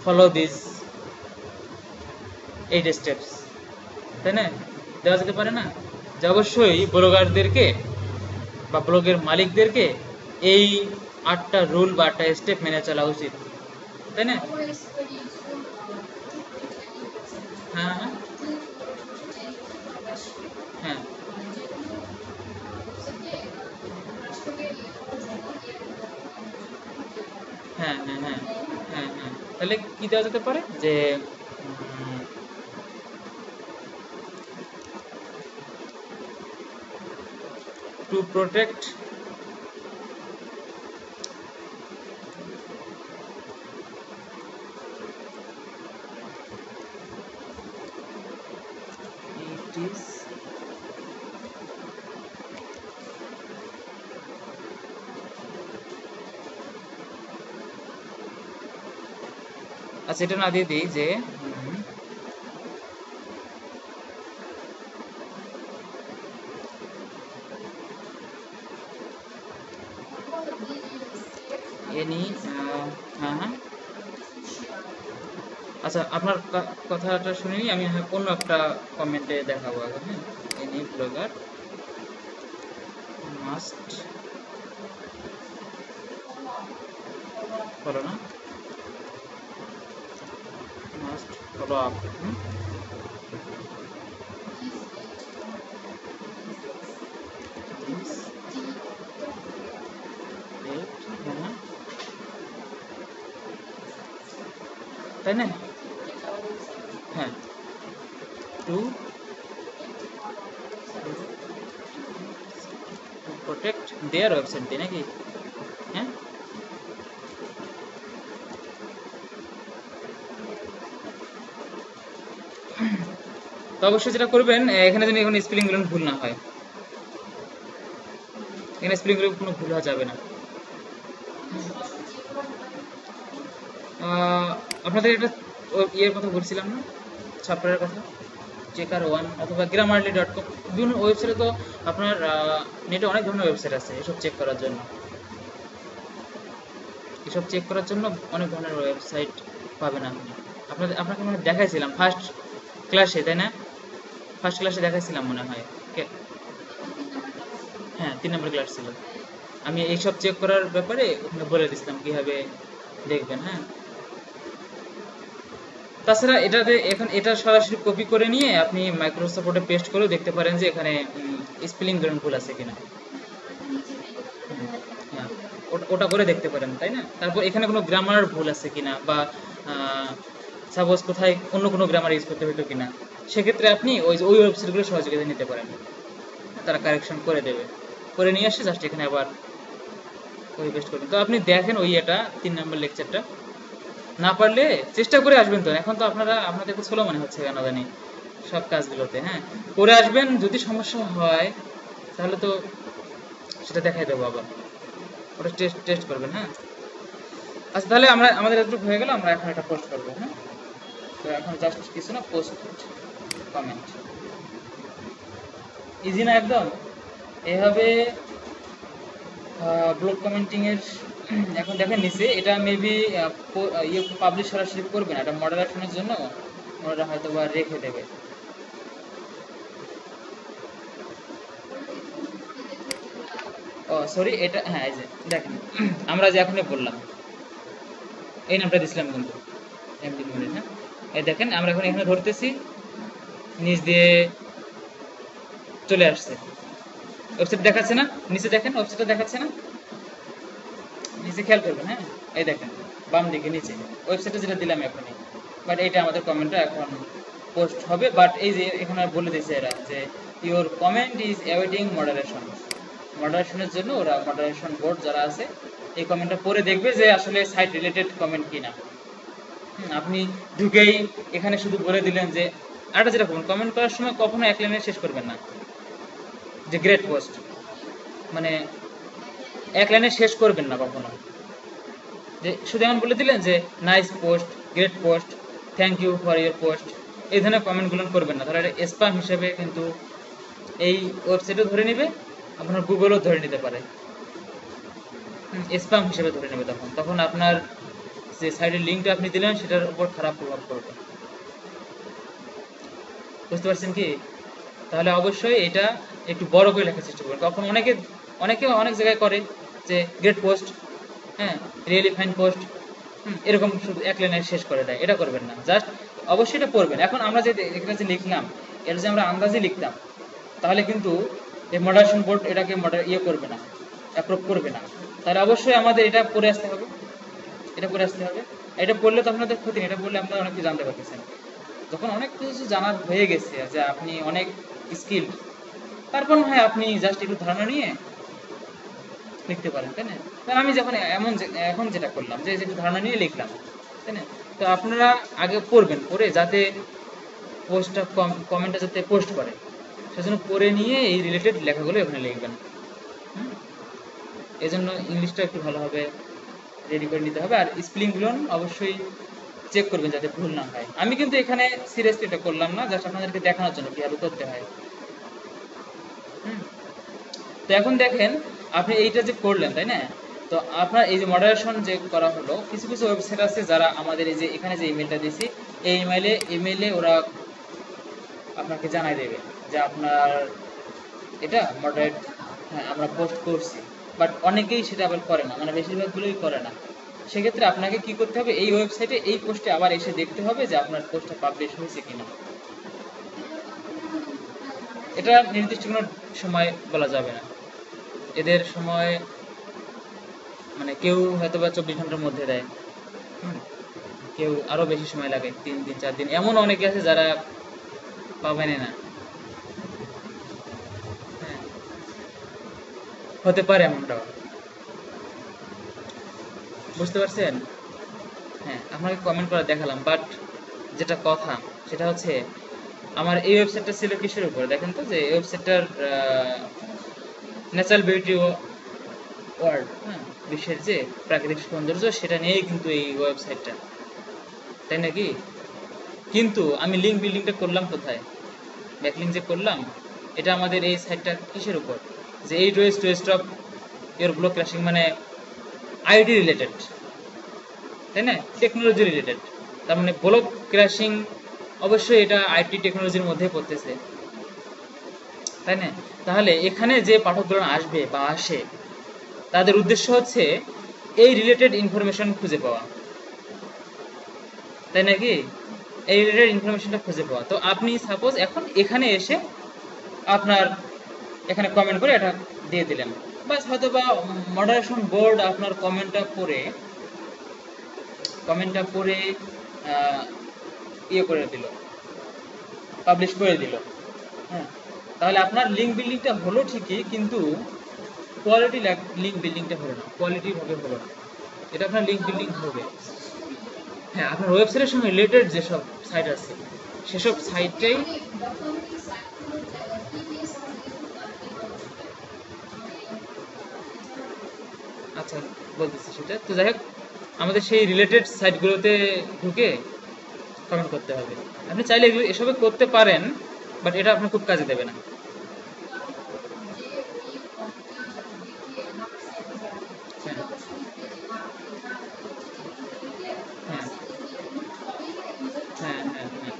follow this 8 steps, তাই না? দেওয়া যেতে পারে না যে অবশ্যই ব্লগারদেরকে বা ব্লগের মালিকদেরকে এই 8টা রুল বা 8টা স্টেপ মেনে চলা উচিত, তাই না? হ্যাঁ হ্যাঁ হ্যাঁ হ্যাঁ হ্যাঁ হ্যাঁ হ্যাঁ, তাহলে কি দেওয়া যেতে পারে যে টু প্রোটেক্ট it is আচ্ছা, এটা না দিয়ে দিই যে এনি হ্যাঁ হ্যাঁ, আচ্ছা আপনার কথাটা শুনিনি আমি, অন্য একটা কমেন্টে দেখাবো আগে। হ্যাঁ, এনি ব্লগার মাস্ট ফলো না, মাস্ট ফলো আপ তাই না? হ্যাঁ, টু প্রোটেক্ট দেয়ার ওয়েবসাইট দিয়ে নাকি? হ্যাঁ, তো অবশ্যই যেটা করবেন এখানে যেন এখন স্পেলিং গুলো ভুল না হয়, এখানে স্পেলিং গুলো কোনো ভুল হওয়া যাবে না। আপনাদের এটা ইয়ের কথা বলছিলাম না, সফটওয়্যারের কথা, চেকার 1 অথবা grammarly.com, বিভিন্ন ওয়েবসাইটে তো আপনার নেটে অনেক ধরনের ওয়েবসাইট আছে এসব চেক করার জন্য, অনেক ধরনের ওয়েবসাইট পাবেন আপনি। আপনাকে মনে দেখাইছিলাম ফার্স্ট ক্লাসে, তাই না? ফার্স্ট ক্লাসে দেখাইছিলাম মনে হয়, হ্যাঁ 3 নম্বর ক্লাস ছিল, আমি এইসব চেক করার ব্যাপারে ওখানে বলে দিছিলাম কিভাবে দেখবেন। হ্যাঁ, তাছাড়া এটাতে এখন এটা সরাসরি কপি করে নিয়ে আপনি মাইক্রোসফট ওয়ার্ডে পেস্ট করেও দেখতে পারেন যে এখানে স্পেলিং ভুল আছে কিনা। হ্যাঁ, ওটা করে দেখতে পারেন তাই না? তারপর এখানে কোনো গ্রামার ভুল আছে কিনা, বা সাপোজ কোথায় অন্য কোনো গ্রামার ইউজ করতে হতো কিনা, সেক্ষেত্রে আপনি ওই ওয়েবসাইটগুলো সহযোগিতা নিতে পারেন, তারা কারেকশন করে দেবে, করে নিয়ে আসে জাস্ট এখানে আবার কপি পেস্ট করবেন। তো আপনি দেখেন ওই এটা 3 নম্বর লেকচারটা, না পারলে চেষ্টা করে আসবেন। তো এখন তো আপনাদের খুব স্লো মনে হচ্ছে কেন জানি, সব কাজগুলোতে। হ্যাঁ, করে আসবেন, যদি সমস্যা হয় তাহলে তো সেটা দেখাই দেবো আবার, ওটা টেস্ট টেস্ট করবেন। হ্যাঁ, আচ্ছা তাহলে আমরা আমাদের এতটুকু হয়ে গেল, আমরা এখন এটা পোস্ট করবো। হ্যাঁ, তো এখন জাস্ট কিছু না, পোস্ট কমেন্ট, ইজি না একদম। এভাবে ব্লগ কমেন্টিং এর এখন দেখেন নিচে এটা মেবি ইয়ে পাবলিশ সরাসরি করবে না, এটা মডারেশনের জন্য ওরা হয়তো বা রেখে দেবে। ও সরি, এটা হ্যাঁ এই যে দেখেন আমরা যে এখনই বললাম এই নামটা দিছিলাম কিন্তু এমডি নুরিন। হ্যাঁ, এই দেখেন আমরা এখন এখানে ধরতেছি, নিচ দিয়ে চলে আসছে, ওয়েবসাইট দেখাচ্ছে না, নিচে দেখেন ওয়েবসাইটটা দেখাচ্ছে না, নিচে খেয়াল করবেন। হ্যাঁ, এই দেখেন বাম দিকে নিচে ওয়েবসাইটে যেটা দিলাম এখনই, বাট এইটা আমাদের কমেন্টটা এখন পোস্ট হবে। বাট এই যে এখানে বলে দিয়েছে এরা যে your comment is awaiting moderation, মডারেশনের জন্য ওরা মডারেশন বোর্ড যারা আছে এই কমেন্টটা পড়ে দেখবে যে আসলে সাইট রিলেটেড কমেন্ট কিনা। আপনি ঢুকেই এখানে শুধু বলে দিলেন যে, আরেকটা যেটা করবেন, কমেন্ট করার সময় কখনো এক লাইনে শেষ করবেন না, যে গ্রেট পোস্ট, মানে এক লাইনে শেষ করবেন না কখনো, যে শুধু এমন বলে দিলেন যে nice post, great post, thank you for your post, এই ধরনের কমেন্টগুলো করবেন না, তাহলে এটা স্প্যাম হিসেবে কিন্তু এই ওয়েবসাইটও ধরে নিবে, আপনার গুগলও ধরে নিতে পারে, স্প্যাম হিসেবে ধরে নেবে। তখন তখন আপনার যে সাইটের লিঙ্কটা আপনি দিলেন সেটার উপর খারাপ প্রভাব পড়বে। বুঝতে পারছেন কি? তাহলে অবশ্যই এটা একটু বড় করে লেখার চেষ্টা করবেন। কখন অনেকে অনেকে অনেক জায়গায় করে যে গ্রেট পোস্ট, হ্যাঁ, রিয়েলি ফাইন পোস্ট, এরকম শুধু এক লাইনে শেষ করে দেয়, এটা করবেন না। জাস্ট অবশ্যই এটা পড়বেন। এখন আমরা যে এখানে যে লিখলাম, এটা যে আমরা আন্দাজে লিখতাম, তাহলে কিন্তু এই মডারেশন বোর্ড এটাকে করবে না, অ্যাপ্রুভ করবে না। তাহলে অবশ্যই আমাদের এটা পড়ে আসতে হবে, এটা পড়ে আসতে হবে। এটা পড়লে তো আপনাদের ক্ষতি নেই, এটা পড়লে আপনারা অনেক কিছু জানতে পারতেছেন। যখন অনেক কিছু জানার হয়ে গেছে যে আপনি অনেক স্কিল, তারপর হয় আপনি জাস্ট একটু ধারণা নিয়ে লিখতে পারেন, তাই না? কারণ আমি যখন এখন যেটা করলাম যে একটু ধারণা নিয়ে লিখলাম, তাই না? তো আপনারা আগে পড়বেন, পড়ে যাতে পোস্টটা কমেন্টটা যাতে পোস্ট করে, সেজন্য পড়ে নিয়ে এই রিলেটেড লেখাগুলো এখানে লিখবেন। এই জন্য ইংলিশটা একটু ভালোভাবে রেডি করে নিতে হবে, আর স্পেলিংগুলো অবশ্যই চেক করবেন যাতে ভুল না হয়। আমি কিন্তু এখানে সিরিয়াসলি এটা করলাম না, জাস্ট আপনাদেরকে দেখানোর জন্য কিভাবে করতে হয়। তো এখন দেখেন আপনি এইটা যে করলেন, তাই না? তো আপনার এই যে মডারেশন যে করা হলো, কিছু কিছু ওয়েবসাইট আছে যারা আমাদের এই যে এখানে যে ইমেলটা দিয়েছি, এই ইমেলে ওরা আপনাকে জানাই দেবে যে আপনার এটা মডারেট, হ্যাঁ আমরা পোস্ট করছি। বাট অনেকেই সেটা আবার করে না, মানে বেশিরভাগগুলোই করে না। সেক্ষেত্রে আপনাকে কি করতে হবে, এই ওয়েবসাইটে এই পোস্টে আবার এসে দেখতে হবে যে আপনার পোস্টটা পাবলিশ হয়েছে কিনা। এটা নির্দিষ্ট কোনো সময় বলা যাবে না, এদের সময় মানে কেউ হয়তো বা 24 ঘন্টার মধ্যে দেয়, কেউ আরো বেশি সময় লাগে, 3 দিন 4 দিন, এমন অনেকে আছে যারা পাবেনই না। হ্যাঁ, হতে পারে এমনটাও। বুঝতে পারছেন? হ্যাঁ, আপনাকে কমেন্ট করে দেখালাম, বাট যেটা কথা সেটা হচ্ছে আমার এই ওয়েবসাইটটা ছিল কিসের উপর দেখেন তো, যে এই ওয়েবসাইটটার ন্যাচারাল বিউটি ওয়ার্ল্ড, হ্যাঁ, বিশ্বের যে প্রাকৃতিক সৌন্দর্য সেটা নিয়েই কিন্তু এই ওয়েবসাইটটা, তাই নাকি? কিন্তু আমি লিঙ্ক বিল্ডিংটা করলাম কোথায়, ব্যাকলিঙ্ক যে করলাম, এটা আমাদের এই সাইটটা কিসের উপর, যে 8 ways to stop your block crashing, মানে আইটি রিলেটেড, তাই না, টেকনোলজি রিলেটেড। তার মানে ব্লক ক্র্যাশিং অবশ্যই এটা আইটি টেকনোলজির মধ্যে পড়তেছে, তাই না? তাহলে এখানে যে পাঠকগুলো আসবে বা আসে, তাদের উদ্দেশ্য হচ্ছে এই রিলেটেড ইনফরমেশন খুঁজে পাওয়া, তাই নাকি? এই রিলেটেড ইনফরমেশনটা খুঁজে পাওয়া। তো আপনি সাপোজ এখন এখানে এসে আপনার এখানে কমেন্ট করে এটা দিয়ে দিলেন, বাস হয়তো বা মডারেশন বোর্ড আপনার কমেন্টটা পড়ে ইয়ে করে দিল, পাবলিশ করে দিল। হ্যাঁ, তাহলে আপনার লিঙ্ক বিল্ডিংটা হলো ঠিকই, কিন্তু কোয়ালিটি লিঙ্ক বিল্ডিংটা হলো না, কোয়ালিটি ভাবে হলো না। এটা আপনার লিঙ্ক বিল্ডিং হবে, হ্যাঁ, আপনার ওয়েবসাইটের সঙ্গে রিলেটেড যেসব সাইট আছে সেসব সাইটেই আচ্ছা বলতেছি সেটা। তো যাই হোক, আমাদের সেই রিলেটেড সাইটগুলোতে ঢুকে কমেন্ট করতে হবে। আপনি চাইলে এগুলো এসবে করতে পারেন, বাট এটা আপনার খুব কাজে দেবে না। হ্যাঁ হ্যাঁ হ্যাঁ হ্যাঁ হ্যাঁ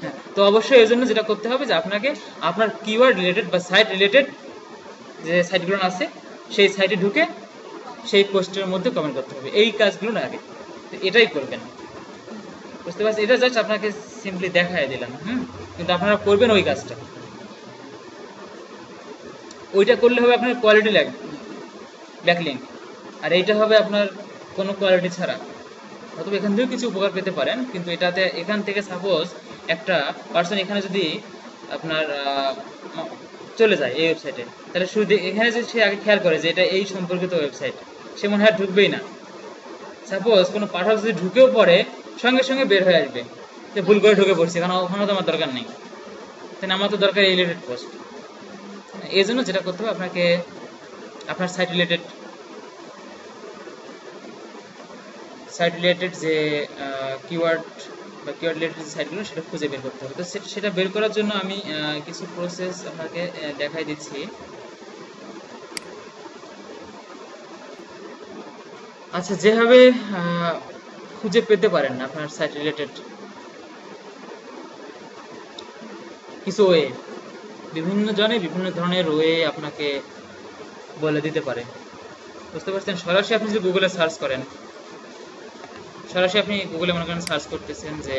হ্যাঁ। তো অবশ্যই এর জন্য যেটা করতে হবে যে আপনাকে আপনার কিওয়ার্ড রিলেটেড বা সাইট রিলেটেড যে সাইটগুলো আছে সেই সাইটে ঢুকে সেই পোস্টের মধ্যে কমেন্ট করতে হবে, এই কাজগুলো না আগে। তো এটাই করবেন, বুঝতে পারছি? এটা জাস্ট আপনাকে সিম্পলি দেখায় দিলাম, কিন্তু আপনারা করবেন ওই কাজটা। ওইটা করলে হবে আপনার কোয়ালিটি ব্যাকলিঙ্ক, আর এইটা হবে আপনার কোনো কোয়ালিটি ছাড়া। অথবা এখান থেকেও কিছু উপকার পেতে পারেন, কিন্তু এটাতে এখান থেকে সাপোজ একটা পার্সন এখানে যদি আপনার চলে যায় এই ওয়েবসাইটে, তাহলে শুধু এখানে যদি সে আগে খেয়াল করে যে এটা এই সম্পর্কিত ওয়েবসাইট, সে মনে হয় ঢুকবেই না। সাপোজ কোনো পাঠক যদি ঢুকেও পড়ে, সঙ্গে সঙ্গে বের হয়ে আসবে যে ভুল করে ঢুকে পড়ছে, কারণ ওখানে তো আমার দরকার নেই, তাই আমার তো দরকার এই রিলেটেড পোস্ট। এই জন্য যেটা করতে হবে আপনাকে আপনার সাইট রিলেটেড যে কিওয়ার্ড বা কিওয়ার্ড রিলেটেড যে সাইটগুলো সেটা খুঁজে বের করতে হবে। তো সেটা বের করার জন্য আমি কিছু প্রসেস আপনাকে দেখাই দিচ্ছি। আচ্ছা, যেভাবে খুঁজে পেতে পারেন আপনার সাইট রিলেটেড কিছু ওয়ে, বিভিন্ন জনে বিভিন্ন ধরনের ওয়ে আপনাকে বলে দিতে পারে, বুঝতে পারছেন? সরাসরি আপনি যদি গুগলে সার্চ করেন, সরাসরি আপনি গুগলে মনে করেন সার্চ করতেছেন যে,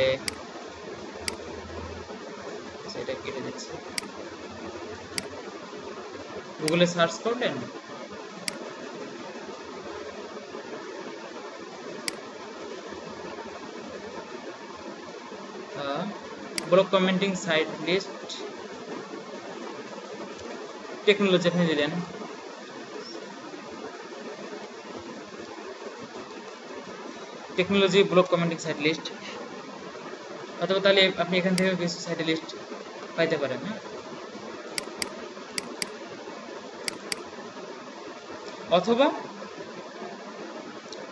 সেটা কেটে দিচ্ছি, গুগলে সার্চ করলেন blog commenting site list technology আপনি দিলেন, technology blog commenting site list, অথবা তাহলে আপনি এখান থেকে কিছু সাইট লিস্ট পাইতে পারেন। অথবা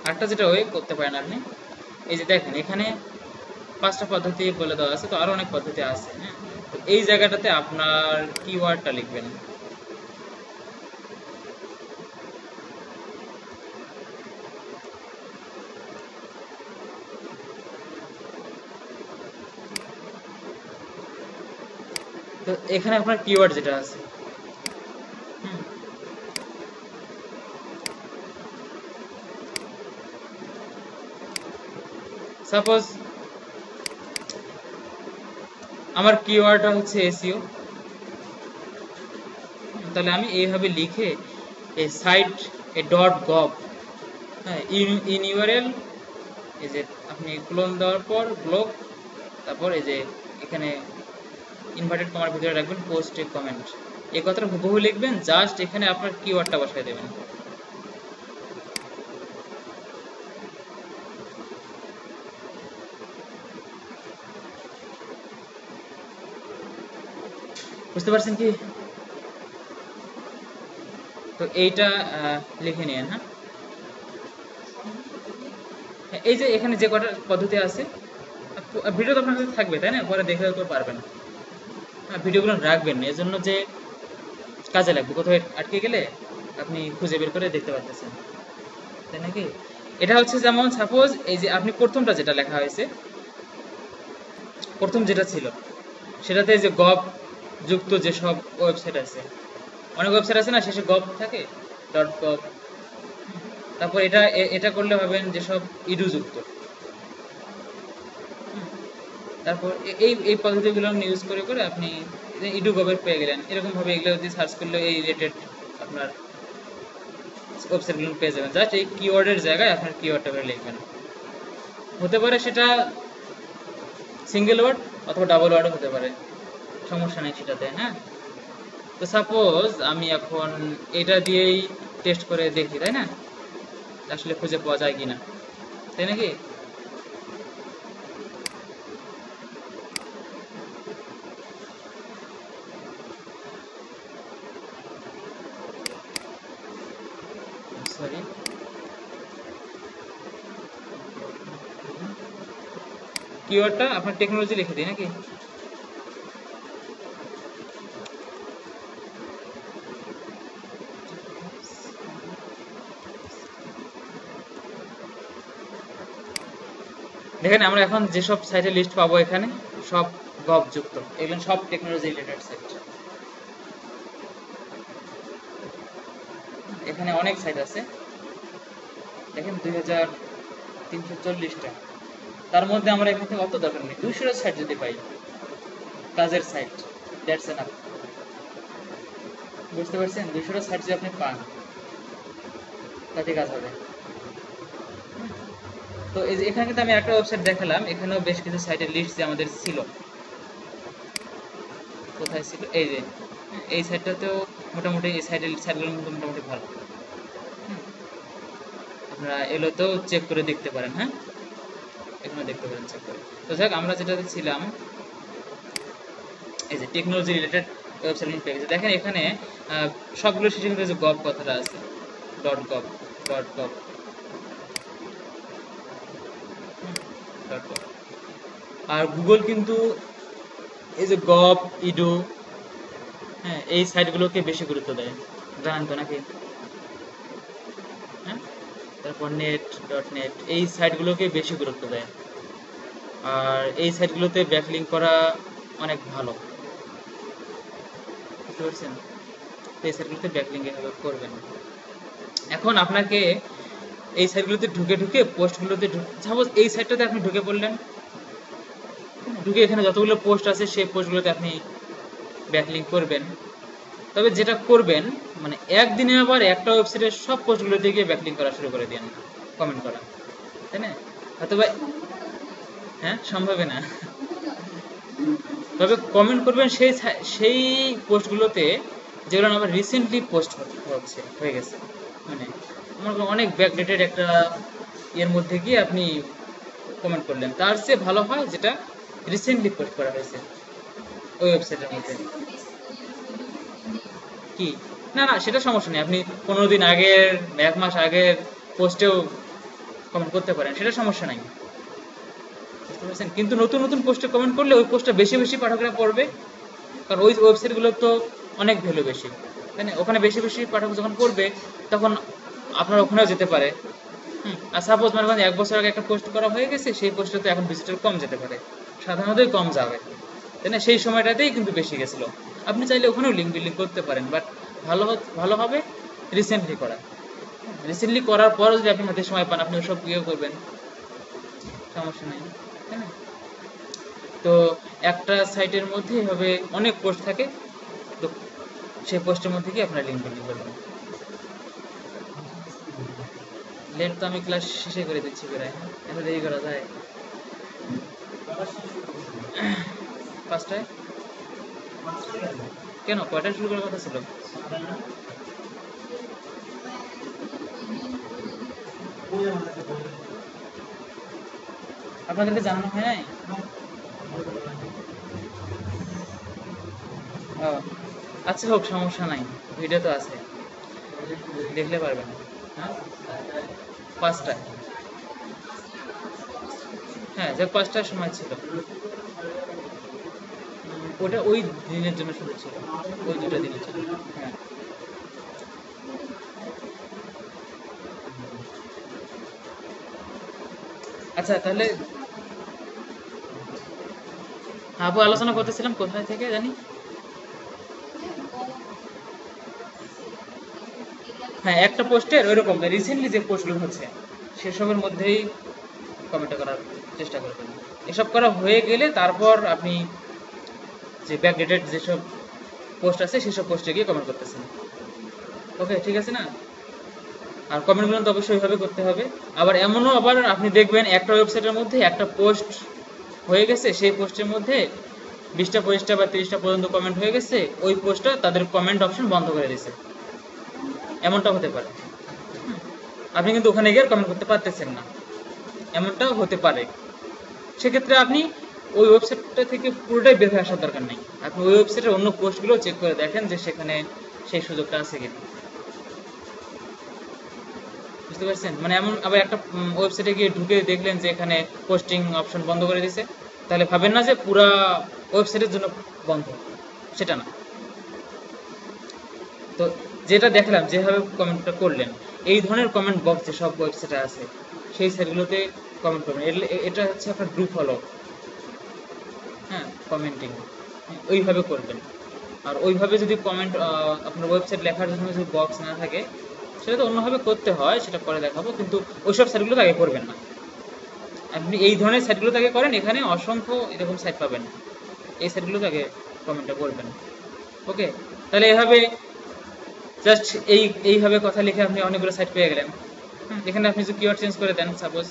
আরেকটা যেটা ওয়ে করতে পারেন আপনি, এই যে দেখেন এখানে 5টা পদ্ধতি বলে দেওয়া আছে, তো আরো অনেক পদ্ধতি আছে। তো এই জায়গাটাতে আপনার কিওয়ার্ডটা লিখবেন। তো এখানে আপনার কিওয়ার্ড যেটা আছে, সাপোজ আমার কিওয়ার্ডটা হচ্ছে এসইও, তাহলে আমি এইভাবে লিখে এই সাইট এ ডট গভ, হ্যাঁ, ইন ইউআরএল, এই যে আপনি ক্লোন দেওয়ার পর ব্লগ, তারপর এই যে এখানে ইনভার্টেড কমার ভিতরে রাখবেন পোস্ট এ কমেন্ট, এই কথাটা হুবহু লিখবেন, জাস্ট এখানে আপনার কিওয়ার্ডটা বসায় দেবেন। বুঝতে পারছেন কি? তো এইটা লিখে নিন। হ্যাঁ, এই যে এখানে যে কটা পদ্ধতি আছে, ভিডিও তো আপনার কাছে থাকবে তাই না, পরে দেখে পারবেন। হ্যাঁ, ভিডিওগুলো রাখবেন এজন্য যে কাজে লাগবে, কোথাও আটকে গেলে আপনি খুঁজে বের করে দেখতে পারতেছেন, তাই নাকি? এটা হচ্ছে যেমন সাপোজ এই যে আপনি প্রথমটা যেটা লেখা হয়েছে, প্রথম যেটা ছিল সেটাতে যে গভ যুক্ত যেসব ওয়েবসাইট আছে, অনেক ওয়েবসাইট আছে না শেষে গভ থাকে, ডট গভ, তারপর এটা এটা করলে হবেন যেসব ইডু যুক্ত, তারপর এই এই পদ্ধতিগুলো ইউজ করে করে আপনি ইডু গভের পেয়ে গেলেন। এরকম ভাবে এগুলো যদি সার্চ করলে এই রিলেটেড আপনার ওয়েবসাইটগুলো পেয়ে যাবেন। জাস্ট এই কিওয়ার্ডের জায়গায় আপনার কিওয়ার্ডটা করে লিখবেন, হতে পারে সেটা সিঙ্গেল ওয়ার্ড অথবা ডাবল ওয়ার্ডও হতে পারে, সমস্যা নেই সেটাতে। হ্যাঁ, তো সাপোজ আমি এখন এটা দিয়েই টেস্ট করে দেখি, তাই না, আসলে খুঁজে পাওয়া যায় কিনা, তাই নাকি? কিওয়ার্ডটা আপনার টেকনোলজি লিখে দিই নাকি? দেখেন আমরা এখন যেসব সাইটের লিস্ট পাবো এখানে সব গব যুক্ত, এগুলো সব টেকনোলজি রিলেটেড সাইট। এখানে অনেক সাইট আছে, দেখেন 2340টা। তার মধ্যে আমরা এখান থেকে অত দরকার নেই, 200 সাইট যদি পাই কাজের সাইট, দ্যাটস এনাফ। বুঝতে পারছেন? 200 সাইট যদি আপনি পান তাতে কাজ হবে। তো এই যে এখানে কিন্তু আমি একটা ওয়েবসাইট দেখালাম, এখানেও বেশ কিছু সাইটের লিস্ট যে আমাদের ছিল। কোথায় ছিল? এই যে এই সাইটটাতেও মোটামুটি, এই সাইটগুলো মোটামুটি ভালো। আপনারা এগুলোতেও চেক করে দেখতে পারেন। হ্যাঁ, এখানে দেখতে পারেন চেক করে। তো যাক, আমরা যেটাতে ছিলাম এই যে টেকনোলজি রিলেটেড ওয়েবসাইট পেয়ে গেছে। দেখেন এখানে সবগুলো শেষে কিন্তু যে গভ কথাটা আছে, .gov .gov .gov। আর গুগল কিন্তু এই যে গভ, ইডু, হ্যাঁ, এই সাইটগুলোকে বেশি গুরুত্ব দেয়, জানেন তো নাকি? হ্যাঁ, তারপর net.net, এই সাইটগুলোকে বেশি গুরুত্ব দেয়। আর এই সাইটগুলোতে ব্যাকলিঙ্ক করা অনেক ভালো, বুঝতে পারছেন? তো এই সাইটগুলোতে ব্যাকলিঙ্ক এভাবে করবেন। এখন আপনাকে এই সাইটগুলোতে ঢুকে পোস্টগুলোতে সাপোজ এই সাইটটাতে আপনি ঢুকে পড়লেন, ঢুকে এখানে যতগুলো পোস্ট আছে সেই পোস্টগুলোতে আপনি ব্যাকলিঙ্ক করবেন। তবে যেটা করবেন, মানে একদিনে আবার একটা ওয়েবসাইটের সব পোস্টগুলোতে গিয়ে ব্যাকলিঙ্ক করা শুরু করে দেন, কমেন্ট করা, তাই না? অথবা হ্যাঁ, সম্ভব না। তবে কমেন্ট করবেন সেই পোস্টগুলোতে যেগুলো আমার রিসেন্টলি পোস্ট হয়ে গেছে, মানে মনে করেন অনেক ব্যাকডেটেড একটা এর মধ্যে গিয়ে আপনি কমেন্ট করলেন, তার চেয়ে ভালো হয় যেটা রিসেন্টলি পোস্ট করা হয়েছে ওই ওয়েবসাইটের মধ্যে। কি না না, সেটা সমস্যা নেই, আপনি 15 দিন আগের, 1 মাস আগের পোস্টেও কমেন্ট করতে পারেন, সেটা সমস্যা নাই, বুঝতে পারছেন? কিন্তু নতুন নতুন পোস্টে কমেন্ট করলে ওই পোস্টটা বেশি বেশি পাঠকরা পড়বে, কারণ ওই ওয়েবসাইটগুলো তো অনেক ভ্যালু বেশি, তাই না? ওখানে বেশি বেশি পাঠক যখন পড়বে তখন আপনার ওখানেও যেতে পারে। আর সাপোজ মনে করেন 1 বছর আগে একটা পোস্ট করা হয়ে গেছে, সেই পোস্টে তো এখন ভিজিটর কম যেতে পারে, সাধারণতই কম যাবে, তাই না? সেই সময়টাতেই কিন্তু বেশি গেছিলো। আপনি চাইলে ওখানেও লিঙ্ক বিল্ডিং করতে পারেন, বাট ভালো হবে রিসেন্টলি করা। রিসেন্টলি করার পর যদি আপনি হাতে সময় পান, আপনি ওসব ইয়ে করবেন, সমস্যা নেই, তাই না? তো একটা সাইটের মধ্যে এভাবে অনেক পোস্ট থাকে, তো সেই পোস্টের মধ্যে কি আপনার লিঙ্ক বিল্ডিং করবেন। লেট তো আমি ক্লাস শেষে করে দিচ্ছি প্রায়, এত দেরি করা যায়? 5টায়? কেন, কয়টায় শুরু করার কথা ছিল? আপনাদেরকে জানানো হয় নাই? ও আচ্ছা, হোক, সমস্যা নাই, ভিডিও তো আছে, দেখলে পারবেন। 5টায়? হ্যাঁ, যে 5টার সময় ছিল, ওটা ওই দিনের জন্য শুরু ছিল, ওই 2টা দিনের জন্য। হ্যাঁ, আচ্ছা তাহলে আপু আলোচনা করতেছিলাম কোথায় থেকে জানি। হ্যাঁ, একটা পোস্টের ওইরকম রিসেন্টলি যে পোস্টগুলো হচ্ছে সেসবের মধ্যেই কমেন্ট করার চেষ্টা করবেন। এসব করা হয়ে গেলে তারপর আপনি যে ব্যাকডেটেড যেসব পোস্ট আছে সেসব পোস্টে গিয়ে কমেন্ট করতেছেন। ওকে, ঠিক আছে না? আর কমেন্টগুলো তো অবশ্যই ওইভাবে করতে হবে। আবার এমনও আবার আপনি দেখবেন একটা ওয়েবসাইটের মধ্যে একটা পোস্ট হয়ে গেছে, সেই পোস্টের মধ্যে 20টা 25টা বা 30টা পর্যন্ত কমেন্ট হয়ে গেছে, ওই পোস্টটা তাদের কমেন্ট অপশন বন্ধ করে দিয়েছে, এমনটা হতে পারে। আপনি কিন্তু ওখানে গিয়ে কমেন্ট করতে পারতেছেন না, এমনটাও হতে পারে। সেক্ষেত্রে আপনি ওই ওয়েবসাইটটা থেকে পুরোটাই বের হয়ে আসার দরকার নেই, আপনি ওই ওয়েবসাইটের অন্য পোস্টগুলো চেক করে দেখেন যে সেখানে সেই সুযোগটা আছে কিনা। বুঝতে পারছেন? মানে এমন আবার একটা ওয়েবসাইটে গিয়ে ঢুকে দেখলেন যে এখানে পোস্টিং অপশন বন্ধ করে দিয়েছে, তাহলে ভাবেন না যে পুরা ওয়েবসাইটের জন্য বন্ধ, সেটা না। তো যেটা দেখলাম যেভাবে কমেন্টটা করলেন, এই ধরনের কমেন্ট বক্স যে সব ওয়েবসাইটে আছে সেই সাইটগুলোতে কমেন্ট করবেন। এটা হচ্ছে আপনার গ্রুপ ফলো, হ্যাঁ, কমেন্টিং ওইভাবে করবেন। আর ওইভাবে যদি কমেন্ট আপনার ওয়েবসাইট লেখার জন্য যদি বক্স না থাকে, সেটা তো অন্যভাবে করতে হয়, সেটা পরে দেখাবো, কিন্তু ওইসব সাইটগুলো আগে করবেন না। আপনি এই ধরনের সাইটগুলো আগে করেন, এখানে অসংখ্য এরকম সাইট পাবেন, এই সাইটগুলো আগে কমেন্টটা করবেন। ওকে, তাহলে এভাবে জাস্ট এইভাবে কথা লিখে আপনি অনেকগুলো সাইট পেয়ে গেলেন। এখানে আপনি যদি কিওয়ার্ড চেঞ্জ করে দেন, সাপোজ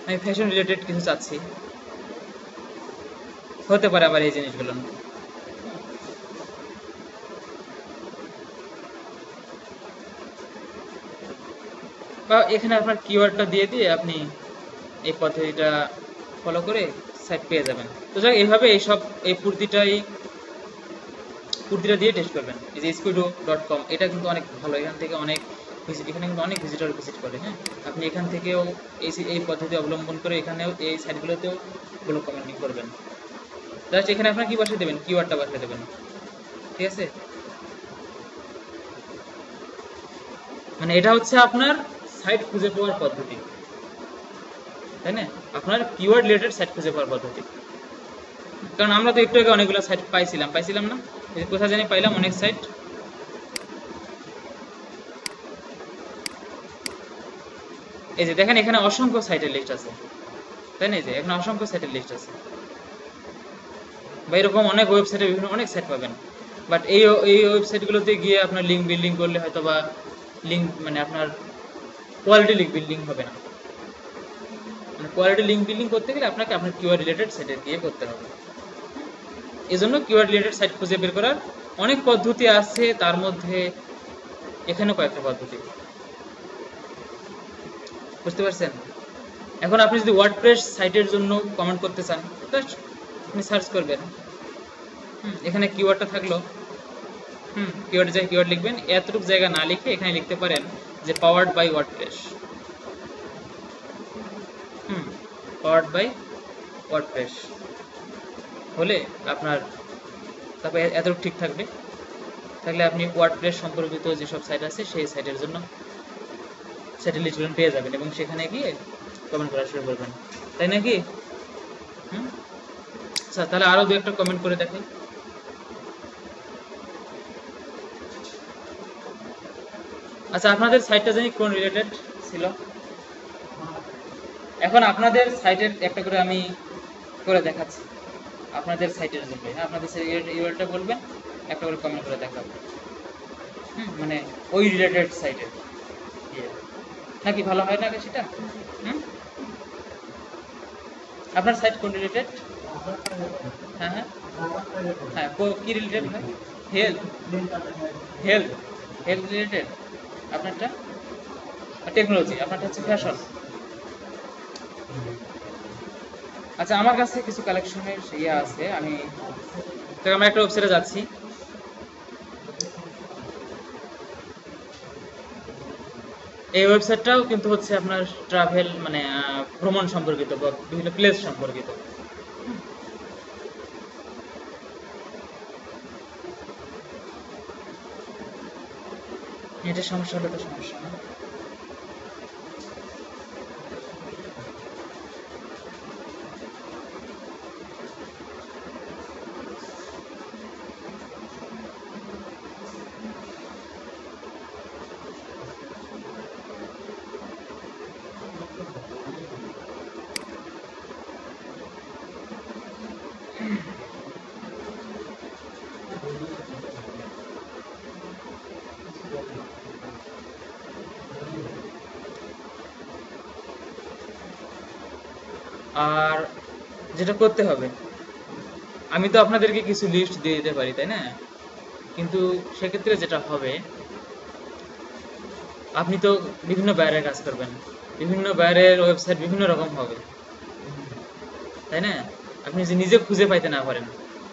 আমি ফ্যাশন রিলেটেড কিছু চাচ্ছি, হতে পারে আবার এই জিনিসগুলো, বা এখানে আপনার কিওয়ার্ডটা দিয়ে দিয়ে আপনি এই পদ্ধতিটা ফলো করে সাইট পেয়ে যাবেন। তো যাক, এইভাবে এই কুর্তিটা দিয়ে টেস্ট করবেন। এই যে squidoo.com, এটা কিন্তু অনেক ভালো, এখান থেকে অনেক এখানে কিন্তু অনেক ভিজিটর ভিজিট করে। হ্যাঁ, আপনি এখান থেকেও এই পদ্ধতি অবলম্বন করে এখানেও এই সাইটগুলোতেও ব্লগ কমেন্টিং করবেন। জাস্ট এখানে আপনার কি বসে দেবেন, কিওয়ার্ডটা বসে দেবেন, ঠিক আছে? মানে এটা হচ্ছে আপনার সাইট খুঁজে পাওয়ার পদ্ধতি, তাই না? আপনার কিওয়ার্ড রিলেটেড সাইট খুঁজে পাওয়ার পদ্ধতি। কারণ আমরা তো একটু আগে অনেকগুলো সাইট পাইছিলাম না? এই যে কোথায় জানি পাইলাম অনেক সাইট, এই যে দেখেন এখানে অসংখ্য সাইটের লিস্ট আছে, তাই না? এই যে এখানে অসংখ্য সাইটের লিস্ট আছে, বা এরকম অনেক ওয়েবসাইটে বিভিন্ন অনেক সাইট পাবেন। বাট এই ওয়েবসাইটগুলোতে গিয়ে আপনার লিঙ্ক বিল্ডিং করলে হয়তো বা মানে আপনার কোয়ালিটি লিঙ্ক বিল্ডিং হবে না। মানে কোয়ালিটি লিঙ্ক বিল্ডিং করতে গেলে আপনাকে আপনার কিওয়ার্ড রিলেটেড সাইটে দিয়ে করতে হবে। এই জন্য কিওয়ার্ড রিলেটেড সাইট খুঁজে বের করার অনেক পদ্ধতি আছে, তার মধ্যে এখানেও কয়েকটা পদ্ধতি, বুঝতে পারছেন? এখন আপনি যদি ওয়ার্ডপ্রেস সাইটের জন্য কমেন্ট করতে চান, জাস্ট আপনি সার্চ করবেন, এখানে কিওয়ার্ডটা থাকলো, কিওয়ার্ড লিখবেন, এতটুকু জায়গা না লিখে এখানে লিখতে পারেন যে powered by WordPress, powered by WordPress হলে আপনার তারপরে এতটুকু ঠিক থাকবে, থাকলে আপনি ওয়ার্ডপ্রেস সম্পর্কিত যেসব সাইট আছে সেই সাইটের জন্য সাইটের লিস্টগুলো পেয়ে যাবেন এবং সেখানে গিয়ে কমেন্ট করা শুরু করবেন, তাই নাকি? আচ্ছা, তাহলে আরো দু একটা কমেন্ট করে দেখেন। আচ্ছা, আপনাদের সাইটটা জানি কোন রিলেটেড ছিল? এখন আপনাদের সাইটের একটা করে আমি করে দেখাচ্ছি, আপনাদের সাইটের জন্য। হ্যাঁ, আপনাদের ইউআরএলটা বলবেন, একটা করে কমেন্ট করে দেখাবো, মানে ওই রিলেটেড সাইটের নাকি ভালো হয় না সেটা? আপনার সাইট কোন রিলেটেড? হ্যাঁ হ্যাঁ হ্যাঁ, কি রিলেটেড হয়? হেলথ হেলথ হেলথ রিলেটেড আপনারটা? টেকনোলজি, আপনারটা হচ্ছে ফ্যাশন। আচ্ছা, আমার কাছে কিছু কালেকশনের ইয়ে আছে, আমরা একটা ওয়েবসাইটে যাচ্ছি, এই ওয়েবসাইটটাও কিন্তু হচ্ছে আপনার ট্রাভেল মানে ভ্রমণ সম্পর্কিত বা বিভিন্ন প্লেস সম্পর্কিত। এটা সমস্যা হলে তো সমস্যা না। আর যেটা করতে হবে, আমি তো আপনাদেরকে কিছু লিস্ট দিয়ে দিতে পারি, তাই না? কিন্তু সেক্ষেত্রে যেটা হবে, আপনি তো বিভিন্ন বায়ারের কাজ করবেন, বিভিন্ন বায়ারের ওয়েবসাইট বিভিন্ন রকম হবে, তাই না? আপনি যে নিজে খুঁজে পাইতে না পারেন,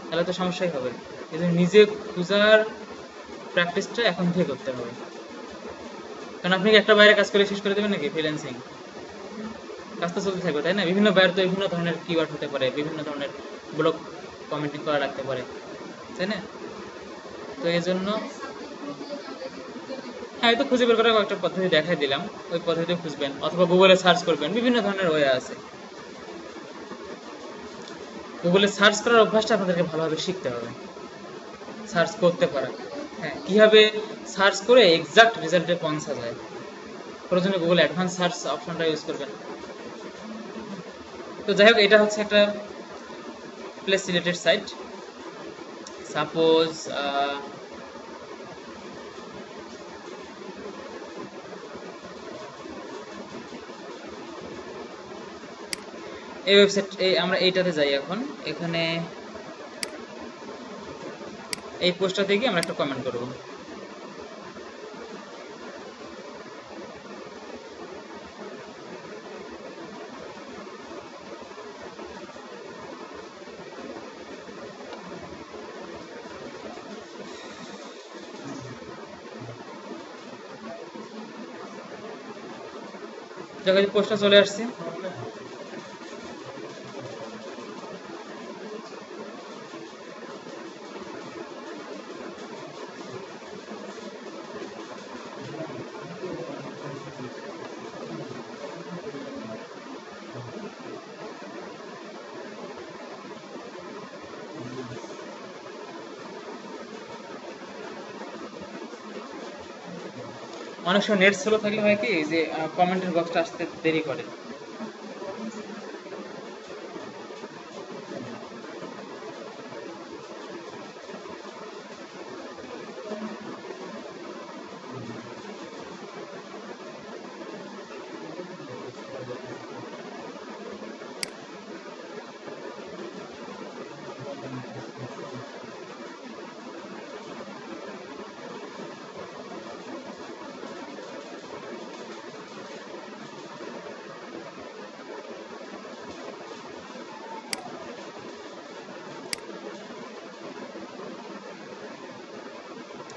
তাহলে তো সমস্যাই হবে। এই জন্য নিজে খোঁজার প্র্যাকটিসটা এখন থেকে করতে হবে। কারণ আপনি কি একটা বাইরে কাজ করে শেষ করে দেবেন নাকি? ফ্রিল্যান্সিং কাজ তো চলতে থাকবে, তাই না? বিভিন্ন বাইরে তো বিভিন্ন ধরনের কিওয়ার্ড হতে পারে, বিভিন্ন ধরনের ব্লগ কমেন্টিং করা রাখতে পারে, তাই না? তো এই জন্য হ্যাঁ, এই তো খুঁজে বের করার কয়েকটা পদ্ধতি দেখাই দিলাম। ওই পদ্ধতিতে খুঁজবেন অথবা গুগলে সার্চ করবেন, বিভিন্ন ধরনের ওয়ে আছে। গুগলে সার্চ করার অভ্যাসটা আপনাদেরকে ভালোভাবে শিখতে হবে, সার্চ করতে পারা। হ্যাঁ, কিভাবে সার্চ করে এক্সাক্ট রেজাল্টে পৌঁছা যায়। প্রয়োজনে গুগল অ্যাডভান্স সার্চ অপশনটা ইউজ করবেন। তো যাই হোক, এটা হচ্ছে একটা প্লেস রিলেটেড সাইট। সাপোজ এই ওয়েবসাইট, আমরা এইটাতে যাই এখন। এখানে এই পোস্টটাতে গিয়ে আমরা একটা কমেন্ট করব। যখন পোস্টটা চলে আসছে, অনেক সময় নেট স্লো থাকলে হয় কি যে কমেন্টের বক্সটা আসতে দেরি করে।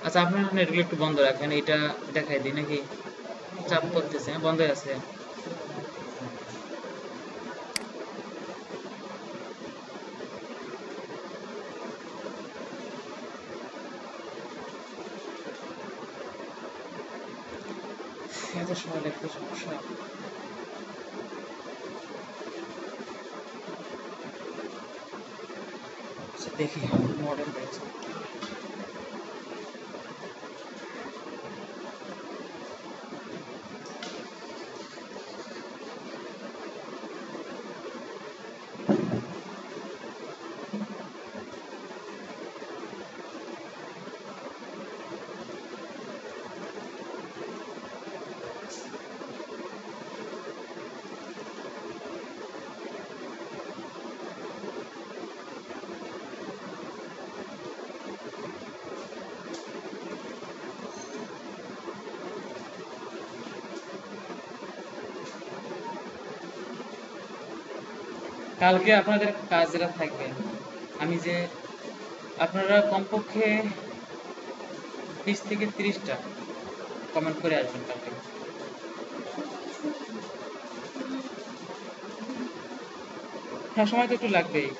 আচ্ছা, আপনার নেটগুলো একটু বন্ধ রাখেন, এটা দেখাই দিই নাকি? চাপ করতেছে, হ্যাঁ, বন্ধ আছে। এত সময় লাগবে, সমস্যা। আচ্ছা, দেখি মডেল রয়েছে। কালকে আপনাদের কাজ যেটা থাকবে, আমি যে আপনারা কমপক্ষে 20 থেকে 30টা কমেন্ট করে আসবেন কালকে। হ্যাঁ, সময় তো একটু লাগবেই।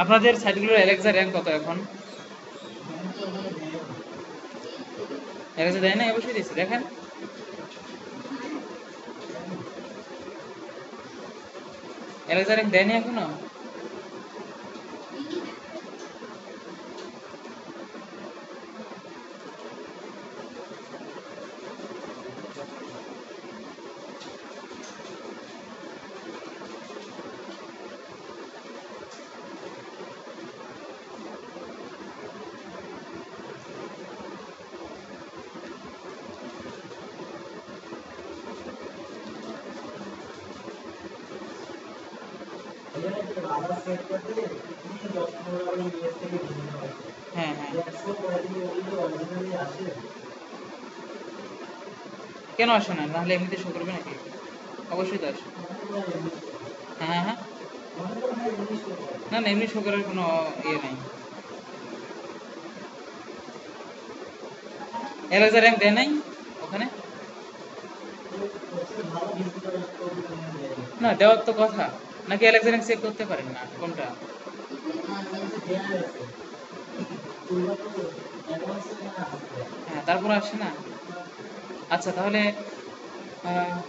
আপনাদের সাইটগুলোর অ্যালেক্সা র্যাঙ্ক কত এখন? অ্যালেক্সা দেয় না? অবশ্যই দিয়েছে, দেখেন। অ্যালেক্সা র্যাঙ্ক দেয়নি এখনো? হ্যাঁ হ্যাঁ, কেন আসে না? নাহলে এমনিতে শো করবে নাকি? অবশ্যই তো আসে। হ্যাঁ হ্যাঁ হ্যাঁ, না না, এমনি শো করার কোনো ইয়ে নেই। এলাজা র্যাঙ্ক দেয় নাই ওখানে? না, দেওয়ার তো কথা। নাকি এলাজা র্যাঙ্ক চেক করতে পারেন না কোনটা? হ্যাঁ, তারপর আসে না। আচ্ছা, তাহলে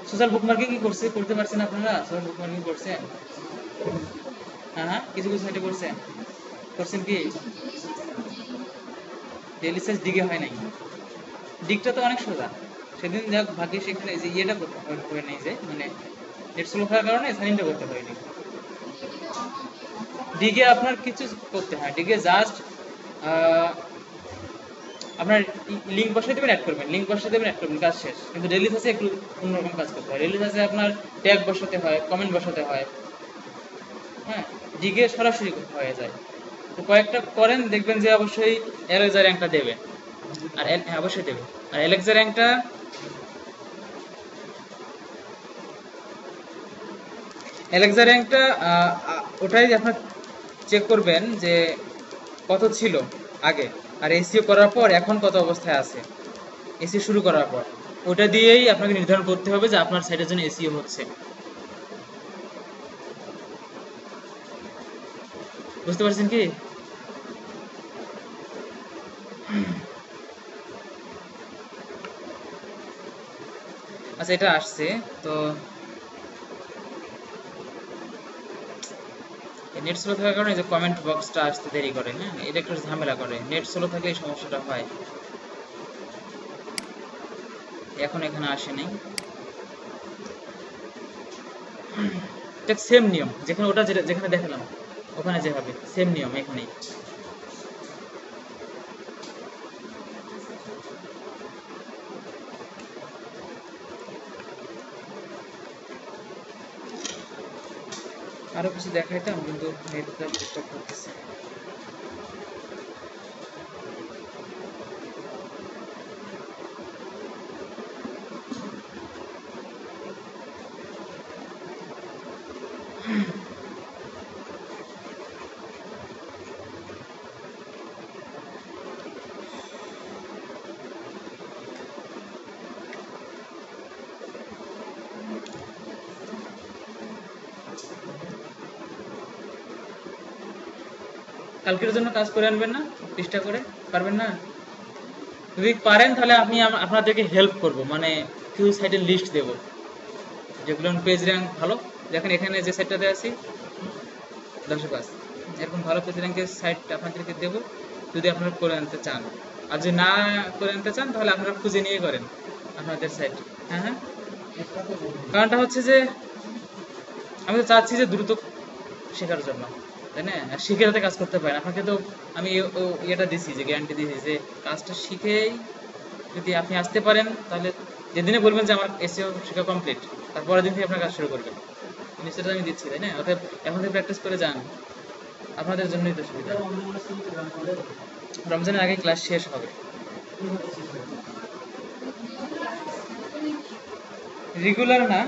সোশ্যাল বুকমার্কিং কি করতে পারছেন আপনারা? সোশ্যাল বুকমার্কিং করছেন? হ্যাঁ হ্যাঁ, কিছু কিছু সাইটে করছেন। করছেন কি? ডেইলি সার্চ দিকে হয় নাই। দিকটা তো অনেক সোজা। সেদিন যাক ভাগ্যে সেখানে যে ইয়েটা করতে হয় নাই, যে মানে নেট স্লো থাকার কারণে সাইনটা করতে হয়নি। ডিগে আপনার কিছু করতে হয়, ডিগে জাস্ট আপনার লিঙ্ক বসাই দেবেন, অ্যাড করবেন, লিঙ্ক বসাই দেবেন, অ্যাড করবেন, কাজ শেষ। কিন্তু ডেইলি সার্চে একটু অন্যরকম কাজ করতে হয়। ডেইলি সার্চে আপনার ট্যাগ বসাতে হয়, কমেন্ট বসাতে হয়। হ্যাঁ, ডিগে সরাসরি হয়ে যায়। তো কয়েকটা করেন, দেখবেন যে অবশ্যই এলেক্সা র্যাঙ্কটা দেবে। আর হ্যাঁ, অবশ্যই দেবে। আর এলেক্সা র্যাঙ্কটা, এলেক্সা র্যাঙ্কটা ওটাই আপনার চেক করবেন যে কত ছিল আগে, আর এসিও করার পর এখন কত অবস্থায় আছে, এসিও শুরু করার পর। ওটা দিয়েই আপনাকে নির্ধারণ করতে হবে যে আপনার সাইটের জন্য এসিও হচ্ছে। বুঝতে পারছেন কি? আচ্ছা, এটা আসছে তো। নেট স্লো থাকার কারণে যে কমেন্ট বক্সটা আসতে দেরি করে, হ্যাঁ, এটা একটু ঝামেলা করে। নেট স্লো থাকলে এই সমস্যাটা হয়। এখন এখানে আসে নাই। এটা সেম নিয়ম, যেখানে ওটা যেখানে দেখালাম ওখানে যে হবে সেম নিয়ম এখানেই। আরো কিছু দেখাইতাম কিন্তু নেটটা ডিস্টার্ব করতেছে। কালকের জন্য কাজ করে আনবেন না? চেষ্টা করে পারবেন না? যদি পারেন তাহলে আমি আপনাদেরকে হেল্প করব, মানে কিছু সাইটের লিস্ট দেব যেগুলো পেজ র্যাঙ্ক ভালো। দেখেন এখানে যে সাইটটাতে আছি 10 কাজ, এরকম ভালো পেজ র্যাঙ্কের সাইট আপনাদেরকে দেব যদি আপনারা করে আনতে চান। আর যদি না করে আনতে চান তাহলে আপনারা খুঁজে নিয়ে করেন আপনাদের সাইট। হ্যাঁ হ্যাঁ, কারণটা হচ্ছে যে আমি তো চাচ্ছি যে দ্রুত শেখার জন্য, তাই না? আর শিখে যাতে কাজ করতে পারেন। আপনাকে তো আমি ইয়েটা দিছি, যে গ্যারান্টি দিছি যে কাজটা শিখেই যদি আপনি আসতে পারেন তাহলে যেদিনে বলবেন যে আমার এসইও শেখা কমপ্লিট, তারপরের দিন থেকে আপনার কাজ শুরু করবেন। নিশ্চয়তা আমি দিচ্ছি, তাই না? অর্থাৎ এখন থেকে প্র্যাকটিস করে যান, আপনাদের জন্যই তো সুবিধা। রমজানের আগে ক্লাস শেষ হবে। রেগুলার না,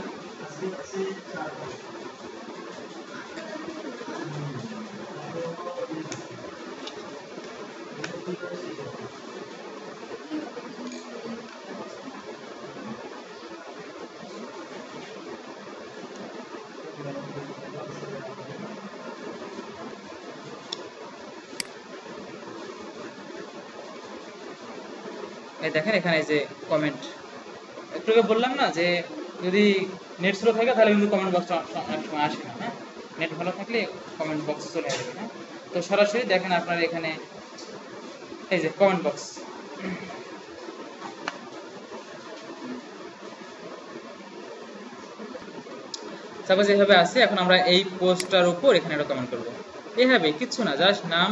এই দেখেন এখানে যে কমেন্ট, একটু আগে বললাম না যে যদি নেট স্লো থাকে তাহলে কিন্তু কমেন্ট বক্সটা অনেক সময় আসে না। হ্যাঁ, নেট ভালো থাকলে কমেন্ট বক্স চলে আসবে। হ্যাঁ, তো সরাসরি দেখেন আপনার এখানে এই যে কমেন্ট বক্স। সাপোজ এইভাবে আছে, এখন আমরা এই পোস্টটার উপর এখানে একটা কমেন্ট করবো। এইভাবে কিচ্ছু না, জাস্ট নাম,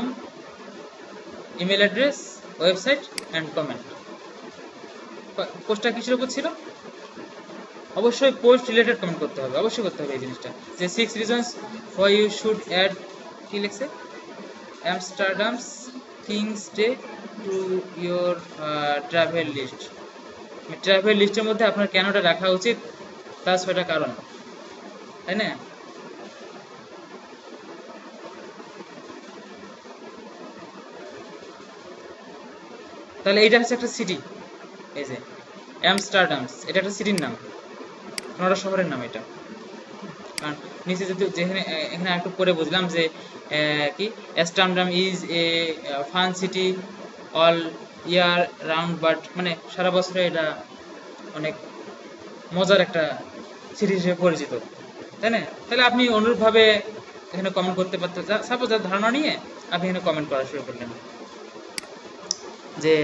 email address, website and comment. পোস্টটা কিসের উপর ছিল? অবশ্যই পোস্ট রিলেটেড কমেন্ট করতে হবে, অবশ্যই করতে হবে এই জিনিসটা, যে 6 reasons why you should add, কি লিখছে, Amsterdam's King's Day to your travel list. Travel লিস্টের মধ্যে আপনার কেনটা রাখা উচিত, তার 6টা কারণ, তাই না? তাহলে এইটা হচ্ছে একটা সিটি, এই যে আমস্টারডামস, এটা একটা সিটির নাম, কানাডা শহরের নাম এটা। কারণ নিচে যেখানে এখানে একটু পরে বুঝলাম যে কি Amsterdam is a fun city all year round, but মানে সারা বছরে এটা অনেক মজার একটা সিটি হিসেবে পরিচিত, তাই না? তাহলে আপনি অনুরূপভাবে এখানে কমেন্ট করতে পারতেন, সাপোজ ধারণা নিয়ে আপনি এখানে কমেন্ট করা শুরু করলেন যে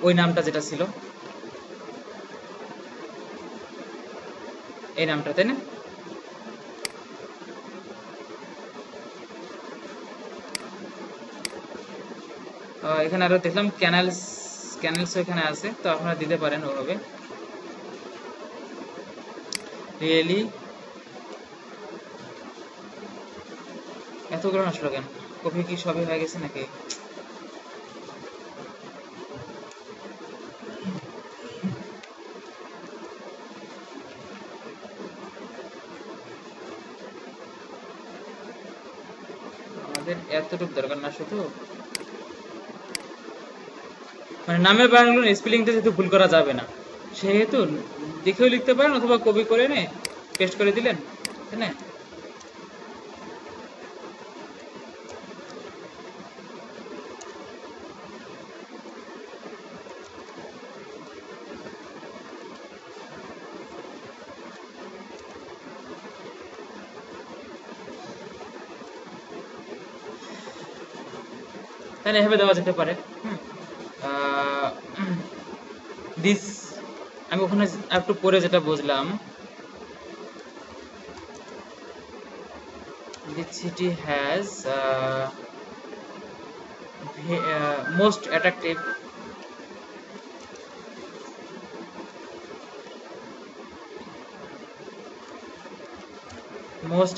ওই নামটা যেটা ছিল এই নামটা, তাই না? এখানে আরো দেখলাম ক্যানেলস, এখানে আছে, তো আপনারা দিতে পারেন ওভাবে। রিয়েলি এতগুলো আসলো কেন? কপি কি সবই হয়ে গেছে নাকি? আমাদের এতটুকু দরকার না, শুধু মানে নামের বানানগুলো স্পেলিংটা যেহেতু ভুল করা যাবে না, সেহেতু দেখেও লিখতে পারেন অথবা কপি করে নে পেস্ট করে দিলেন, তাই না? তাহলে এভাবে দেওয়া যেতে পারে। দিস, আমি ওখানে একটু পরে যেটা বুঝলাম, this city has most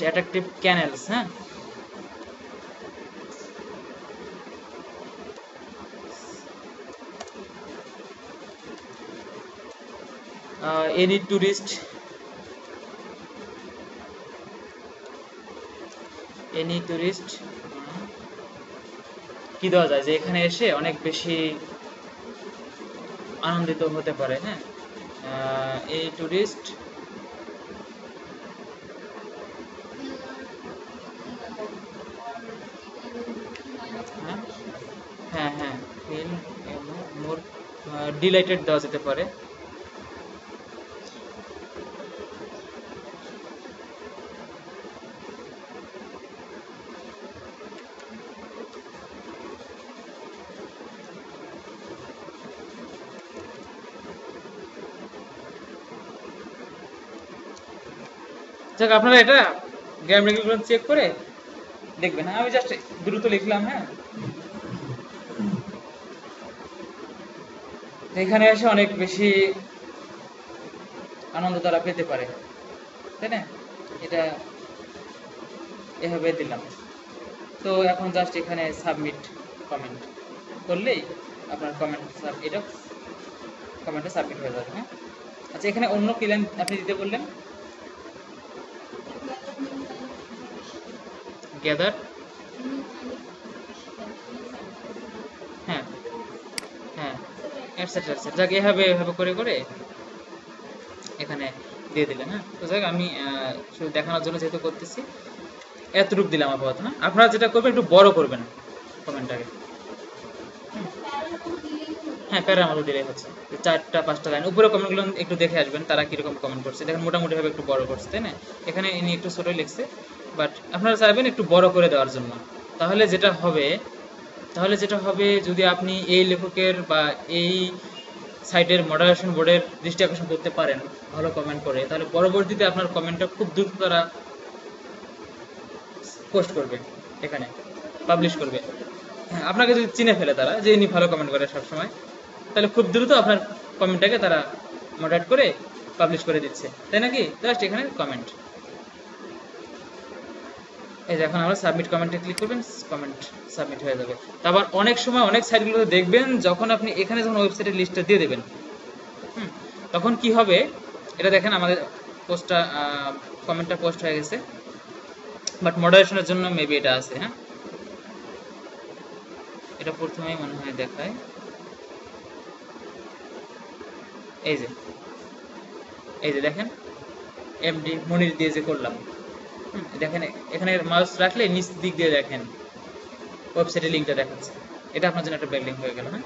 attractive canals, হ্যাঁ, any tourist কি দেওয়া যায় যে এখানে এসে অনেক বেশি আনন্দিত হতে পারে, হ্যাঁ, এই টুরিস্ট হ্যাঁ হ্যাঁ ফিল মোর ডিলাইটেড দেওয়া যেতে পারে। যাক, আপনারা এটা গ্রামাটিক্যাল চেক করে দেখবেন। আমি জাস্ট দ্রুত লিখলাম, হ্যাঁ, এখানে এসে অনেক বেশি আনন্দ তারা পেতে পারে, তাই না? এটা এভাবে দিলাম। তো এখন জাস্ট এখানে সাবমিট কমেন্ট করলেই আপনার কমেন্ট এটা কমেন্টে সাবমিট হয়ে যাবে, হ্যাঁ। আচ্ছা, এখানে অন্য কি লাইন আপনি দিতে বললেন? গ্যাদার, হ্যাঁ হ্যাঁ, এটসেট্রা এটসেট্রা। যাক, এভাবে করে করে এখানে দিয়ে দিলেন, হ্যাঁ। তো যাক, আমি শুধু দেখানোর জন্য যেহেতু করতেছি এতটুকু দিলাম আপাতত, হ্যাঁ। আপনারা যেটা করবেন একটু বড় করবেন কমেন্টটাকে, হ্যাঁ, প্যারার মতো দিলেই হচ্ছে। 4টা-5টা লাইন উপরে কমেন্টগুলো একটু দেখে আসবেন তারা কিরকম কমেন্ট করছে, দেখেন মোটামুটি ভাবে একটু বড় করছে, তাই না? এখানে ইনি একটু ছোট লিখছে, বাট আপনারা চাইবেন একটু বড় করে দেওয়ার জন্য। তাহলে যেটা হবে যদি আপনি এই লেখকের বা এই সাইটের মডারেশন বোর্ডের দৃষ্টি আকর্ষণ করতে পারেন ভালো কমেন্ট করে, তাহলে পরবর্তীতে আপনার কমেন্টটা খুব দ্রুত তারা পোস্ট করবে, এখানে পাবলিশ করবে। হ্যাঁ, আপনাকে যদি চিনে ফেলে তারা যে ইনি ভালো কমেন্ট করে সবসময়, তাহলে খুব দ্রুত আপনার কমেন্টটাকে তারা মডারেট করে পাবলিশ করে দিচ্ছে, তাই নাকি? জাস্ট এখানে কমেন্ট, এই যে এখন আমরা সাবমিট কমেন্টে ক্লিক করবেন, কমেন্ট সাবমিট হয়ে যাবে। তারপর অনেক সময় অনেক সাইটগুলোতে দেখবেন যখন আপনি এখানে যখন ওয়েবসাইটের লিস্টটা দিয়ে দেবেন, তখন কি হবে, এটা দেখেন আমাদের পোস্টটা কমেন্টটা পোস্ট হয়ে গেছে, বাট মডারেশনের জন্য মেবি এটা আছে। হ্যাঁ, এটা প্রথমেই মনে হয় দেখায়, এই যে দেখেন এমডি মনির দিয়ে যে করলাম, দেখেন এখানে মাউস রাখলে নিচ দিক দিয়ে দেখেন ওয়েবসাইটের লিঙ্কটা দেখাচ্ছে, এটা আপনার জন্য একটা ব্যাকলিঙ্ক হয়ে গেল। হ্যাঁ,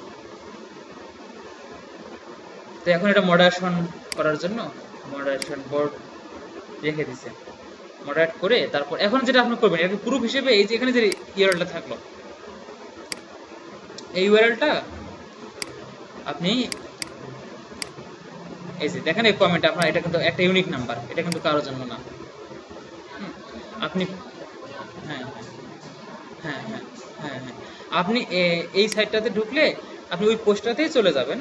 তো এখন এটা মডারেশন করার জন্য মডারেশন বোর্ড রেখে দিছে, মডারেট করে তারপর এখন যেটা আপনি করবেন এটা প্রুফ হিসেবে এই যে এখানে যে ইউআরএলটা থাকলো, এই ইউআরএলটা আপনি এই যে দেখেন এই কমেন্ট আপনার, এটা কিন্তু একটা ইউনিক নাম্বার, এটা কিন্তু কারোর জন্য না। আপনি হ্যাঁ হ্যাঁ হ্যাঁ হ্যাঁ হ্যাঁ আপনি এই সাইটটাতে ঢুকলে আপনি ওই পোস্টটাতেই চলে যাবেন,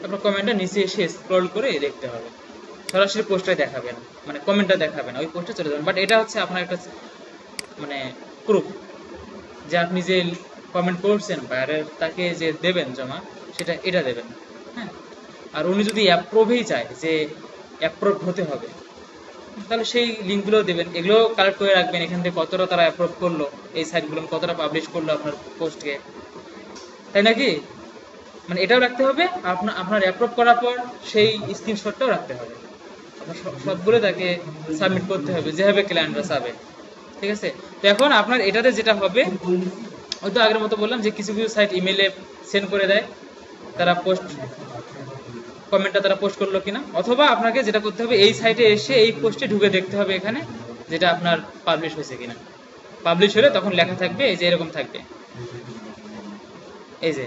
আপনার কমেন্টটা নিচে এসে স্ক্রল করে দেখতে হবে, সরাসরি পোস্টটাই দেখাবেন, মানে কমেন্টটা দেখাবেন, ওই পোস্টে চলে যাবেন। বাট এটা হচ্ছে আপনার একটা মানে প্রুফ যে আপনি যে কমেন্ট করছেন বাইরের তাকে যে দেবেন জমা, সেটা এটা দেবেন। হ্যাঁ, আর উনি যদি অ্যাপ্রুভই চায় যে অ্যাপ্রুভ হতে হবে, তাহলে সেই লিঙ্কগুলো দেবেন, এগুলো কালেক্ট করে রাখবেন, এখান থেকে কতটা তারা অ্যাপ্রুভ করলো, এই সাইটগুলো কতটা পাবলিশ করলো আপনার পোস্টকে, তাই নাকি? মানে এটাও রাখতে হবে, আপনার অ্যাপ্রুভ করার পর সেই স্ক্রিনশটটাও রাখতে হবে, আপনার সবগুলো তাকে সাবমিট করতে হবে যেভাবে ক্লায়েন্টরা চাবে। ঠিক আছে, তো এখন আপনার এটাতে যেটা হবে, ওই তো আগের মতো বললাম যে কিছু কিছু সাইট ইমেলে সেন্ড করে দেয় তারা পোস্ট কমেন্টটা তারা পোস্ট করলো কিনা, অথবা আপনাকে যেটা করতে হবে এই সাইটে এসে এই পোস্টে ঢুকে দেখতে হবে এখানে যেটা আপনার পাবলিশ হয়েছে কিনা। পাবলিশ হলে তখন লেখা থাকবে এই যে এরকম থাকবে, এই যে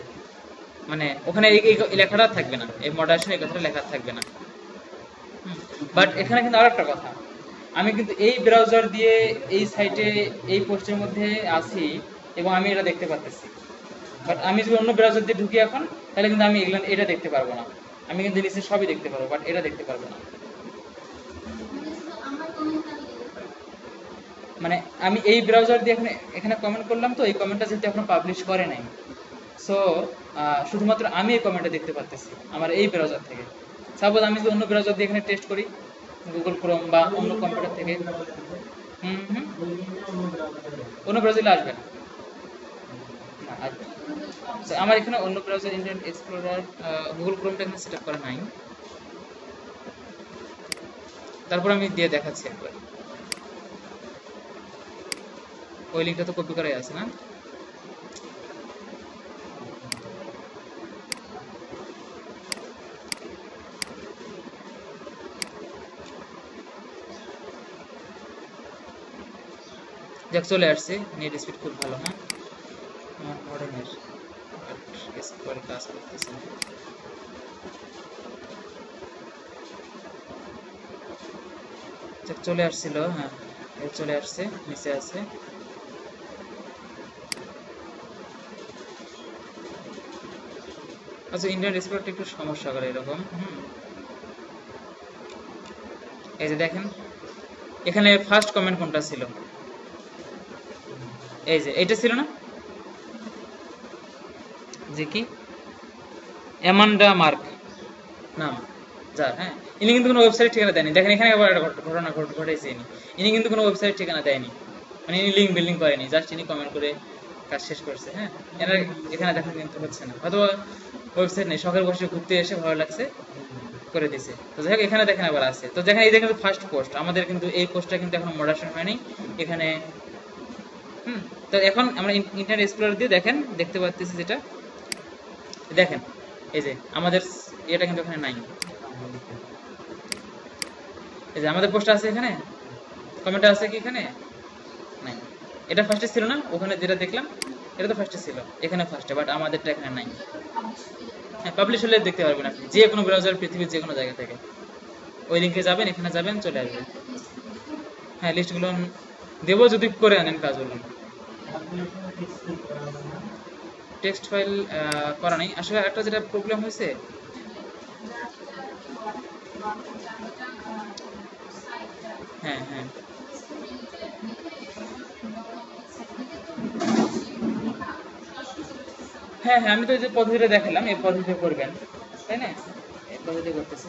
মানে ওখানে এই লেখাটা থাকবে না, এই মডারেশন এই কথাটা লেখা থাকবে না। বাট এখানে কিন্তু আর একটা কথা, আমি কিন্তু এই ব্রাউজার দিয়ে এই সাইটে এই পোস্টের মধ্যে আছি এবং আমি এটা দেখতে পাচ্ছি, বাট আমি যদি অন্য ব্রাউজার দিয়ে ঢুকি এখন, তাহলে কিন্তু আমি এগুলো এটা দেখতে পারবো না, আমি কিন্তু নিচে সবই দেখতে পারবো বাট এটা দেখতে পারবো না। মানে আমি এই ব্রাউজার দিয়ে এখানে কমেন্ট করলাম, তো এই কমেন্টটা যেহেতু এখনো পাবলিশ করে নাই, সো শুধুমাত্র আমি এই কমেন্টটা দেখতে পাচ্ছি আমার এই ব্রাউজার থেকে। সাপোজ আমি যদি অন্য ব্রাউজার দিয়ে এখানে টেস্ট করি, গুগল ক্রোম বা অন্য কম্পিউটার থেকে, অন্য ব্রাউজারে আসবে না, আসবে না। আমার এখানে অন্য ব্রাউজার ইন্টারনেট এক্সপ্লোরার গুগল ক্রোমটা এখানে সেট আপ করা নাই, তারপর আমি দিয়ে দেখাচ্ছি একবার। ওই লিঙ্কটা তো কপি করাই আছে না, দেখ চলে আসছে, নেট স্পিড খুব ভালো। হ্যাঁ, আমার মডেমের স্কোয়ার কাজ করতেছে না। চলে আসছিল, হ্যাঁ চলে আসছে, নিচে আছে। আচ্ছা, ইন্টারনেট এক্সপ্লোরারটা একটু সমস্যা করে এরকম। এই যে দেখেন এখানে ফার্স্ট কমেন্ট কোনটা ছিল, এই যে এইটা ছিল না, যে কি অ্যামান্ডা মার্ক নাম যার, হ্যাঁ ইনি কিন্তু কোনো ওয়েবসাইট ঠিকানা দেয়নি। দেখেন এখানে আবার একটা ঘটনা ঘটেছে, ইনি কিন্তু কোনো ওয়েবসাইট ঠিকানা দেয়নি, মানে ইনি লিঙ্ক বিল্ডিং করেনি, জাস্ট ইনি কমেন্ট করে কাজ শেষ করছে। হ্যাঁ, এনার এখানে দেখা কিন্তু হচ্ছে না, হয়তো ওয়েবসাইট নেই, শখের বসে ঘুরতে এসে ভালো লাগছে করে দিছে। তো যাই হোক এখানে দেখেন আবার আছে, তো দেখেন এই দেখেন ফার্স্ট পোস্ট, আমাদের কিন্তু এই পোস্টটা কিন্তু এখনো মডারেশন হয়নি এখানে। তো এখন আমরা ইন্টারনেট এক্সপ্লোরার দিয়ে দেখেন দেখতে পাচ্ছি যেটা, দেখেন এই যে আমাদের এটা কিন্তু এখানে নাই, এই যে আমাদের পোস্ট আছে এখানে, কমেন্ট আছে কি এখানে নাই, এটা ফার্স্টে ছিল না, ওখানে যেটা দেখলাম এটা তো ফার্স্টে ছিল, এখানে ফার্স্টে, বাট আমাদেরটা এখানে নাই। হ্যাঁ, পাবলিশ হলে দেখতে পারবেন আপনি যে কোনো ব্রাউজার পৃথিবীর যে কোনো জায়গা থেকে, ওই লিঙ্কে যাবেন, এখানে যাবেন, চলে আসবে। হ্যাঁ, লিস্টগুলো দেবো যদি করে আনেন কাজগুলো। টেক্সট ফাইল করা নেই। আসলে একটা যেটা প্রবলেম হয়েছে, হ্যাঁ হ্যাঁ হ্যাঁ হ্যাঁ, আমি তো এই যে পদ্ধতিটা দেখালাম এই পদ্ধতিতে করবেন, তাই না? এই পদ্ধতি করতেছি।